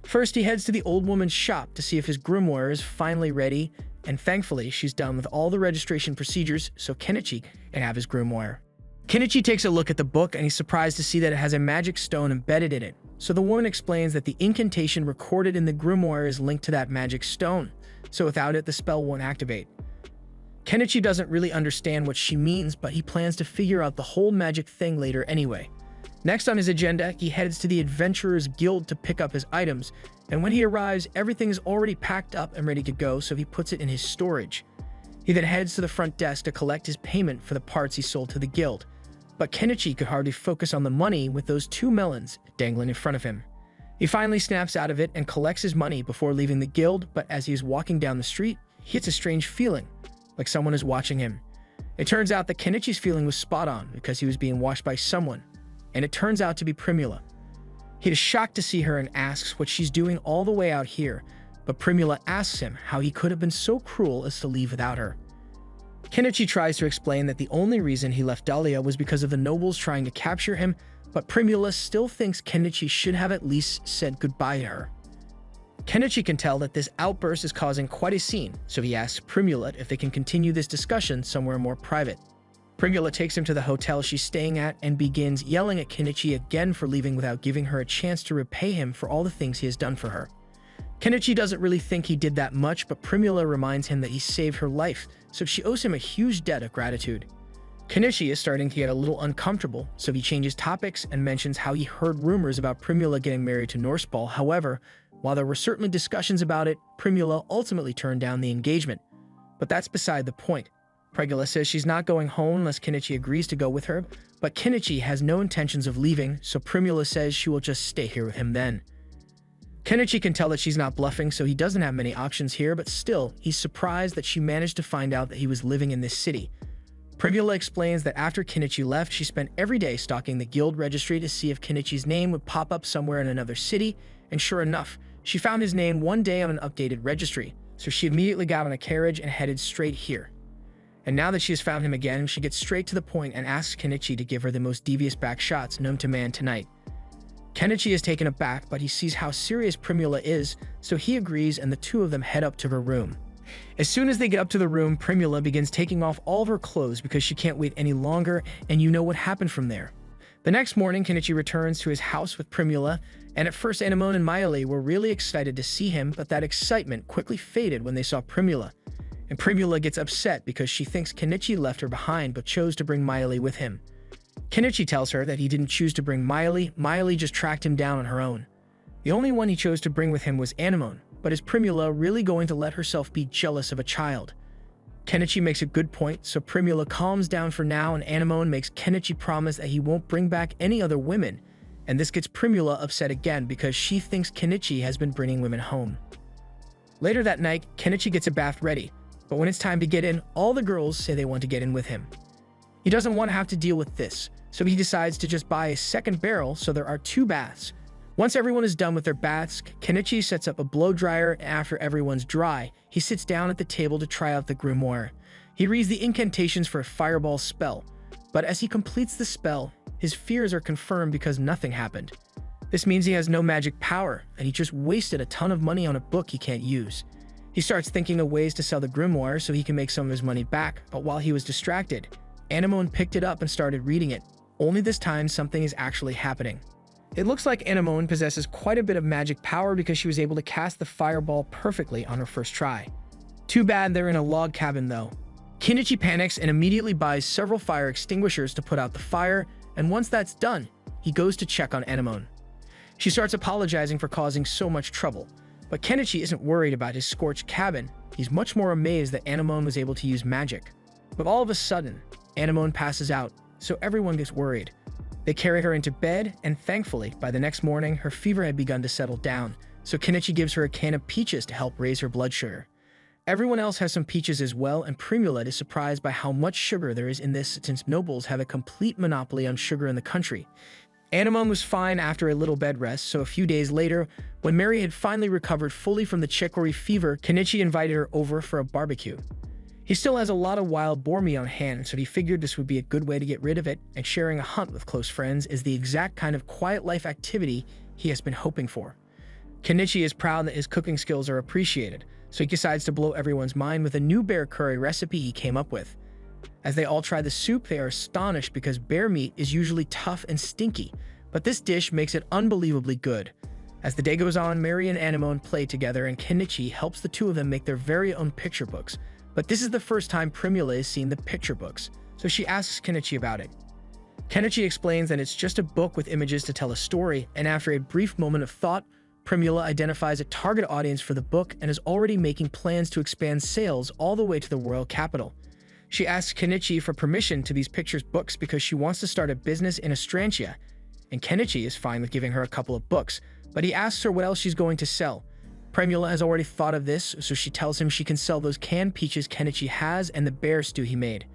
Speaker 1: First, he heads to the old woman's shop to see if his grimoire is finally ready, and thankfully, she's done with all the registration procedures, so Kenichi can have his grimoire. Kenichi takes a look at the book, and he's surprised to see that it has a magic stone embedded in it. So the woman explains that the incantation recorded in the grimoire is linked to that magic stone, so without it, the spell won't activate. Kenichi doesn't really understand what she means, but he plans to figure out the whole magic thing later anyway. Next on his agenda, he heads to the Adventurers Guild to pick up his items, and when he arrives, everything is already packed up and ready to go, so he puts it in his storage. He then heads to the front desk to collect his payment for the parts he sold to the guild. But Kenichi could hardly focus on the money with those two melons dangling in front of him. He finally snaps out of it and collects his money before leaving the guild, but as he is walking down the street, he gets a strange feeling, like someone is watching him. It turns out that Kenichi's feeling was spot on because he was being watched by someone, and it turns out to be Primula. He is shocked to see her and asks what she's doing all the way out here, but Primula asks him how he could have been so cruel as to leave without her. Kenichi tries to explain that the only reason he left Dahlia was because of the nobles trying to capture him, but Primula still thinks Kenichi should have at least said goodbye to her. Kenichi can tell that this outburst is causing quite a scene, so he asks Primula if they can continue this discussion somewhere more private. Primula takes him to the hotel she's staying at and begins yelling at Kenichi again for leaving without giving her a chance to repay him for all the things he has done for her. Kenichi doesn't really think he did that much, but Primula reminds him that he saved her life, so she owes him a huge debt of gratitude. Kenichi is starting to get a little uncomfortable, so he changes topics and mentions how he heard rumors about Primula getting married to Norsepaul. However, while there were certainly discussions about it, Primula ultimately turned down the engagement. But that's beside the point. Primula says she's not going home unless Kenichi agrees to go with her, but Kenichi has no intentions of leaving, so Primula says she will just stay here with him then. Kenichi can tell that she's not bluffing, so he doesn't have many options here, but still, he's surprised that she managed to find out that he was living in this city. Primula explains that after Kenichi left, she spent every day stalking the guild registry to see if Kenichi's name would pop up somewhere in another city, and sure enough, she found his name one day on an updated registry, so she immediately got on a carriage and headed straight here. And now that she has found him again, she gets straight to the point and asks Kenichi to give her the most devious back shots known to man tonight. Kenichi is taken aback, but he sees how serious Primula is, so he agrees and the two of them head up to her room. As soon as they get up to the room, Primula begins taking off all of her clothes because she can't wait any longer, and you know what happened from there. The next morning, Kenichi returns to his house with Primula, and at first Anemone and Mayali were really excited to see him, but that excitement quickly faded when they saw Primula. And Primula gets upset because she thinks Kenichi left her behind but chose to bring Mayali with him. Kenichi tells her that he didn't choose to bring Mayali just tracked him down on her own. The only one he chose to bring with him was Anemone, but is Primula really going to let herself be jealous of a child? Kenichi makes a good point, so Primula calms down for now, and Anemone makes Kenichi promise that he won't bring back any other women, and this gets Primula upset again because she thinks Kenichi has been bringing women home. Later that night, Kenichi gets a bath ready, but when it's time to get in, all the girls say they want to get in with him. He doesn't want to have to deal with this, so he decides to just buy a second barrel so there are 2 baths. Once everyone is done with their baths, Kenichi sets up a blow dryer, and after everyone's dry, he sits down at the table to try out the grimoire. He reads the incantations for a fireball spell, but as he completes the spell, his fears are confirmed because nothing happened. This means he has no magic power, and he just wasted a ton of money on a book he can't use. He starts thinking of ways to sell the grimoire so he can make some of his money back, but while he was distracted, Anemone picked it up and started reading it. Only this time, something is actually happening. It looks like Anemone possesses quite a bit of magic power because she was able to cast the fireball perfectly on her first try. Too bad they're in a log cabin though. Kenichi panics and immediately buys several fire extinguishers to put out the fire, and once that's done, he goes to check on Anemone. She starts apologizing for causing so much trouble, but Kenichi isn't worried about his scorched cabin. He's much more amazed that Anemone was able to use magic. But all of a sudden, Anemone passes out, so everyone gets worried. They carry her into bed, and thankfully, by the next morning, her fever had begun to settle down, so Kenichi gives her a can of peaches to help raise her blood sugar. Everyone else has some peaches as well, and Primula is surprised by how much sugar there is in this since nobles have a complete monopoly on sugar in the country. Anemone was fine after a little bed rest, so a few days later, when Mary had finally recovered fully from the chicory fever, Kenichi invited her over for a barbecue. He still has a lot of wild boar meat on hand, so he figured this would be a good way to get rid of it, and sharing a hunt with close friends is the exact kind of quiet life activity he has been hoping for. Kenichi is proud that his cooking skills are appreciated, so he decides to blow everyone's mind with a new bear curry recipe he came up with. As they all try the soup, they are astonished because bear meat is usually tough and stinky, but this dish makes it unbelievably good. As the day goes on, Mary and Anemone play together, and Kenichi helps the two of them make their very own picture books. But this is the first time Primula has seen the picture books, so she asks Kenichi about it. Kenichi explains that it's just a book with images to tell a story, and after a brief moment of thought, Primula identifies a target audience for the book and is already making plans to expand sales all the way to the royal capital. She asks Kenichi for permission to these pictures books because she wants to start a business in Astrantia, and Kenichi is fine with giving her a couple of books, but he asks her what else she's going to sell. Primula has already thought of this, so she tells him she can sell those canned peaches Kenichi has and the bear stew he made.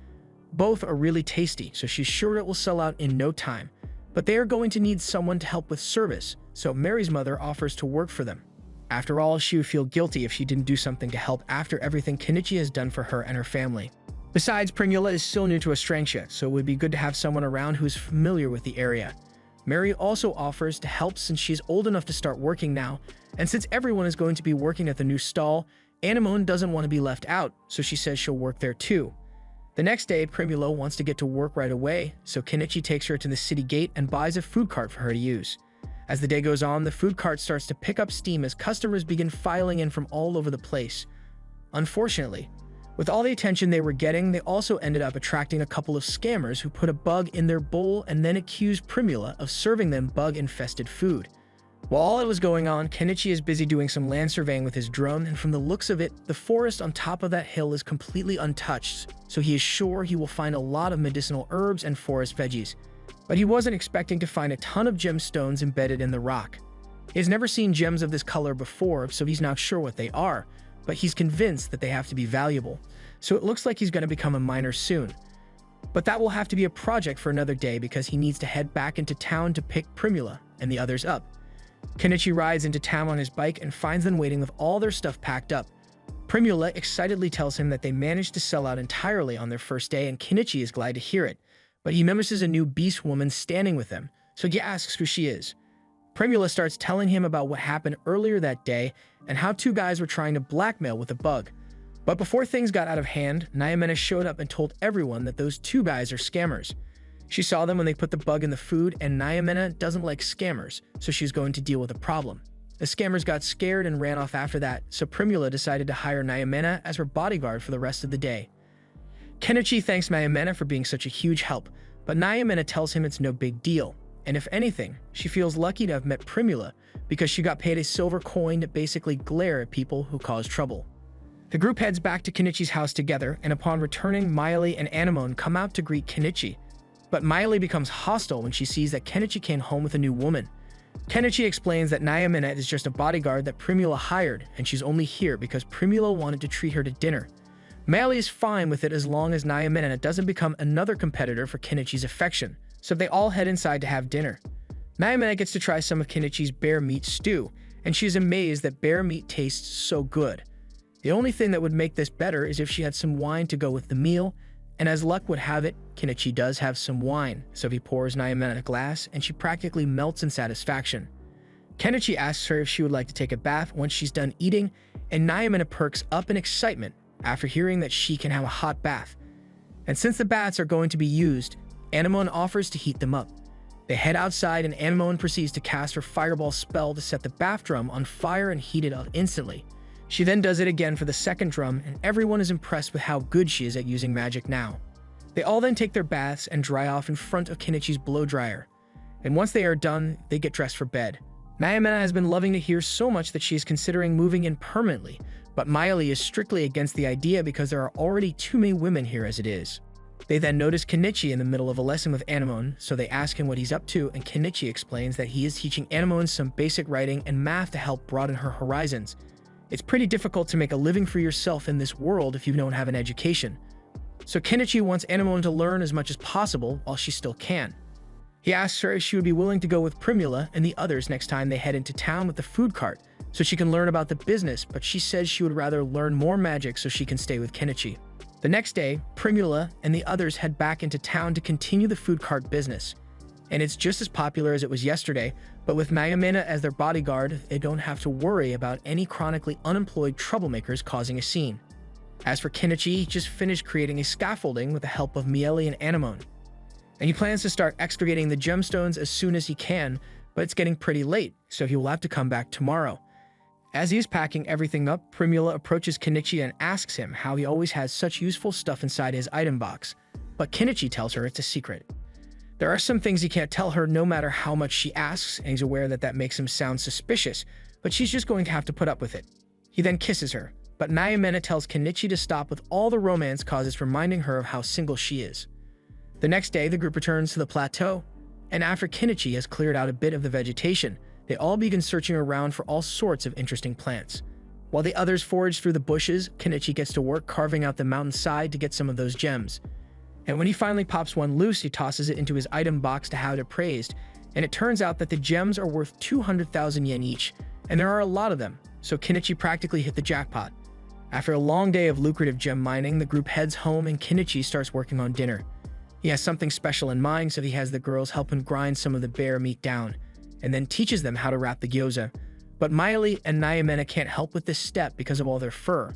Speaker 1: Both are really tasty, so she's sure it will sell out in no time. But they are going to need someone to help with service, so Mary's mother offers to work for them. After all, she would feel guilty if she didn't do something to help after everything Kenichi has done for her and her family. Besides, Primula is still new to Astrantia, so it would be good to have someone around who is familiar with the area. Mary also offers to help since she's old enough to start working now, and since everyone is going to be working at the new stall, Anemone doesn't want to be left out, so she says she'll work there too. The next day, Primula wants to get to work right away, so Kenichi takes her to the city gate and buys a food cart for her to use. As the day goes on, the food cart starts to pick up steam as customers begin filing in from all over the place. Unfortunately, with all the attention they were getting, they also ended up attracting a couple of scammers who put a bug in their bowl and then accused Primula of serving them bug-infested food. While all that was going on, Kenichi is busy doing some land surveying with his drone, and from the looks of it, the forest on top of that hill is completely untouched, so he is sure he will find a lot of medicinal herbs and forest veggies. But he wasn't expecting to find a ton of gemstones embedded in the rock. He has never seen gems of this color before, so he's not sure what they are, but he's convinced that they have to be valuable, so it looks like he's going to become a miner soon. But that will have to be a project for another day because he needs to head back into town to pick Primula and the others up. Kenichi rides into town on his bike and finds them waiting with all their stuff packed up. Primula excitedly tells him that they managed to sell out entirely on their first day, and Kenichi is glad to hear it, but he notices a new beast woman standing with them, so he asks who she is. Primula starts telling him about what happened earlier that day and how 2 guys were trying to blackmail with a bug. But before things got out of hand, Nyamena showed up and told everyone that those 2 guys are scammers. She saw them when they put the bug in the food, and Nyamena doesn't like scammers, so she's going to deal with the problem. The scammers got scared and ran off after that, so Primula decided to hire Nyamena as her bodyguard for the rest of the day. Kenichi thanks Nyamena for being such a huge help, but Nyamena tells him it's no big deal, and if anything, she feels lucky to have met Primula because she got paid a silver coin to basically glare at people who cause trouble. The group heads back to Kenichi's house together, and upon returning, Mayuri and Anemone come out to greet Kenichi. But Mayuri becomes hostile when she sees that Kenichi came home with a new woman. Kenichi explains that Nyamena is just a bodyguard that Primula hired, and she's only here because Primula wanted to treat her to dinner. Mayuri is fine with it as long as Nyamena doesn't become another competitor for Kenichi's affection, so they all head inside to have dinner. Nyamena gets to try some of Kenichi's bear meat stew, and she's amazed that bear meat tastes so good. The only thing that would make this better is if she had some wine to go with the meal, and as luck would have it, Kenichi does have some wine, so he pours Nyamena a glass, and she practically melts in satisfaction. Kenichi asks her if she would like to take a bath once she's done eating, and Nyamena perks up in excitement after hearing that she can have a hot bath. And since the baths are going to be used, Anemone offers to heat them up. They head outside, and Anemone proceeds to cast her fireball spell to set the bath drum on fire and heat it up instantly. She then does it again for the second drum, and everyone is impressed with how good she is at using magic now. They all then take their baths and dry off in front of Kenichi's blow dryer. And once they are done, they get dressed for bed. Nyamena has been loving to hear so much that she is considering moving in permanently, but Mayuri is strictly against the idea because there are already too many women here as it is. They then notice Kenichi in the middle of a lesson with Anemone, so they ask him what he's up to, and Kenichi explains that he is teaching Anemone some basic writing and math to help broaden her horizons. It's pretty difficult to make a living for yourself in this world if you don't have an education. So Kenichi wants Anemone to learn as much as possible while she still can. He asks her if she would be willing to go with Primula and the others next time they head into town with the food cart, so she can learn about the business, but she says she would rather learn more magic so she can stay with Kenichi. The next day, Primula and the others head back into town to continue the food cart business. And it's just as popular as it was yesterday, but with Nyamena as their bodyguard, they don't have to worry about any chronically unemployed troublemakers causing a scene. As for Kenichi, he just finished creating a scaffolding with the help of Miele and Anemone. And he plans to start excavating the gemstones as soon as he can, but it's getting pretty late, so he will have to come back tomorrow. As he is packing everything up, Primula approaches Kenichi and asks him how he always has such useful stuff inside his item box, but Kenichi tells her it's a secret. There are some things he can't tell her no matter how much she asks, and he's aware that that makes him sound suspicious, but she's just going to have to put up with it. He then kisses her, but Nyamena tells Kenichi to stop with all the romance causes, reminding her of how single she is. The next day, the group returns to the plateau, and after Kenichi has cleared out a bit of the vegetation, they all begin searching around for all sorts of interesting plants. While the others forage through the bushes, Kenichi gets to work carving out the mountainside to get some of those gems. And when he finally pops one loose, he tosses it into his item box to have it appraised, and it turns out that the gems are worth 200,000 yen each, and there are a lot of them, so Kenichi practically hit the jackpot. After a long day of lucrative gem mining, the group heads home and Kenichi starts working on dinner. He has something special in mind, so he has the girls help him grind some of the bear meat down, and then teaches them how to wrap the gyoza. But Mayuri and Nyamena can't help with this step because of all their fur.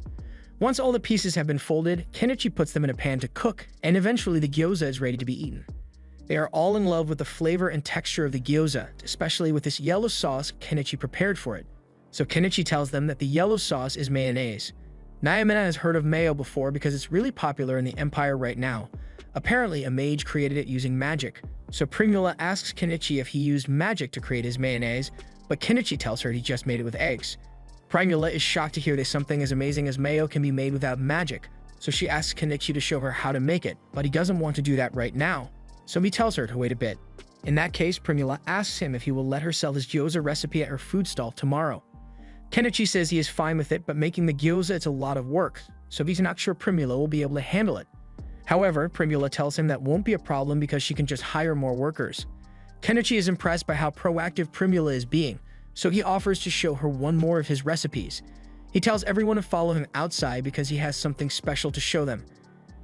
Speaker 1: Once all the pieces have been folded, Kenichi puts them in a pan to cook, and eventually the gyoza is ready to be eaten. They are all in love with the flavor and texture of the gyoza, especially with this yellow sauce Kenichi prepared for it. So Kenichi tells them that the yellow sauce is mayonnaise. Nyamena has heard of mayo before because it's really popular in the Empire right now. Apparently, a mage created it using magic. So Primula asks Kenichi if he used magic to create his mayonnaise, but Kenichi tells her he just made it with eggs. Primula is shocked to hear that something as amazing as mayo can be made without magic, so she asks Kenichi to show her how to make it, but he doesn't want to do that right now, so he tells her to wait a bit. In that case, Primula asks him if he will let her sell his gyoza recipe at her food stall tomorrow. Kenichi says he is fine with it, but making the gyoza is a lot of work, so he's not sure Primula will be able to handle it. However, Primula tells him that won't be a problem because she can just hire more workers. Kenichi is impressed by how proactive Primula is being, so he offers to show her one more of his recipes. He tells everyone to follow him outside because he has something special to show them.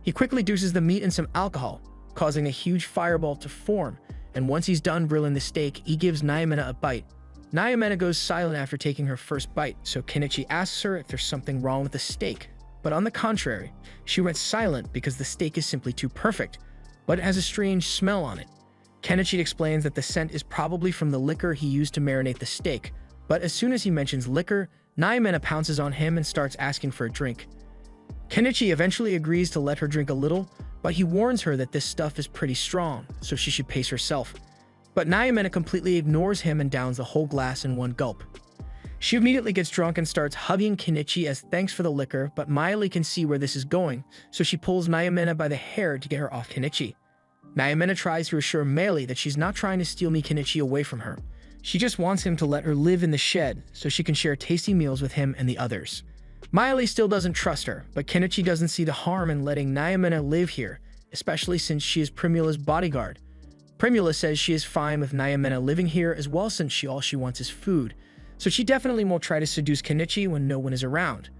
Speaker 1: He quickly dooses the meat in some alcohol, causing a huge fireball to form, and once he's done grilling the steak, he gives Nyamena a bite. Nyamena goes silent after taking her first bite, so Kenichi asks her if there's something wrong with the steak. But on the contrary, she went silent because the steak is simply too perfect. but it has a strange smell on it. Kenichi explains that the scent is probably from the liquor he used to marinate the steak, but as soon as he mentions liquor, Nyamena pounces on him and starts asking for a drink. Kenichi eventually agrees to let her drink a little, but he warns her that this stuff is pretty strong, so she should pace herself. But Nyamena completely ignores him and downs the whole glass in one gulp. She immediately gets drunk and starts hugging Kenichi as thanks for the liquor, but Miley can see where this is going, so she pulls Nyamena by the hair to get her off Kenichi. Nyamena tries to assure Meili that she's not trying to steal Kenichi away from her. She just wants him to let her live in the shed so she can share tasty meals with him and the others. Miley still doesn't trust her, but Kenichi doesn't see the harm in letting Nyamena live here, especially since she is Primula's bodyguard. Primula says she is fine with Nyamena living here as well since all she wants is food, so she definitely won't try to seduce Kenichi when no one is around.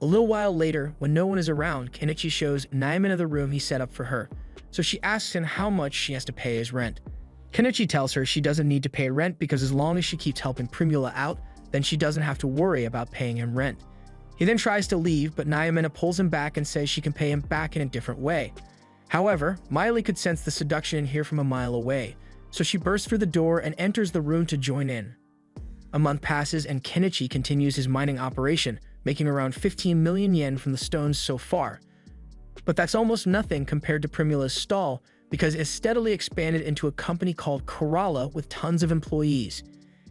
Speaker 1: A little while later, when no one is around, Kenichi shows Nyamena the room he set up for her, so she asks him how much she has to pay as rent. Kenichi tells her she doesn't need to pay rent because as long as she keeps helping Primula out, then she doesn't have to worry about paying him rent. He then tries to leave, but Nyamena pulls him back and says she can pay him back in a different way. However, Miley could sense the seduction in here from a mile away, so she bursts through the door and enters the room to join in. A month passes and Kenichi continues his mining operation, making around 15 million yen from the stones so far. But that's almost nothing compared to Primula's stall because it's steadily expanded into a company called Kerala with tons of employees.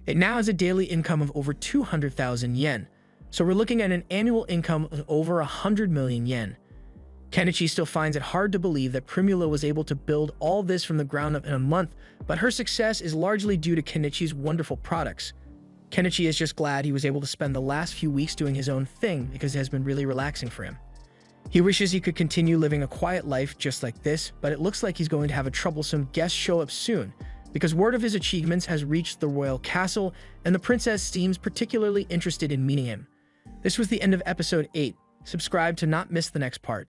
Speaker 1: It now has a daily income of over 200,000 yen, so we're looking at an annual income of over 100 million yen. Kenichi still finds it hard to believe that Primula was able to build all this from the ground up in a month, but her success is largely due to Kenichi's wonderful products. Kenichi is just glad he was able to spend the last few weeks doing his own thing because it has been really relaxing for him. He wishes he could continue living a quiet life just like this, but it looks like he's going to have a troublesome guest show up soon, because word of his achievements has reached the royal castle, and the princess seems particularly interested in meeting him. This was the end of episode 8. Subscribe to not miss the next part.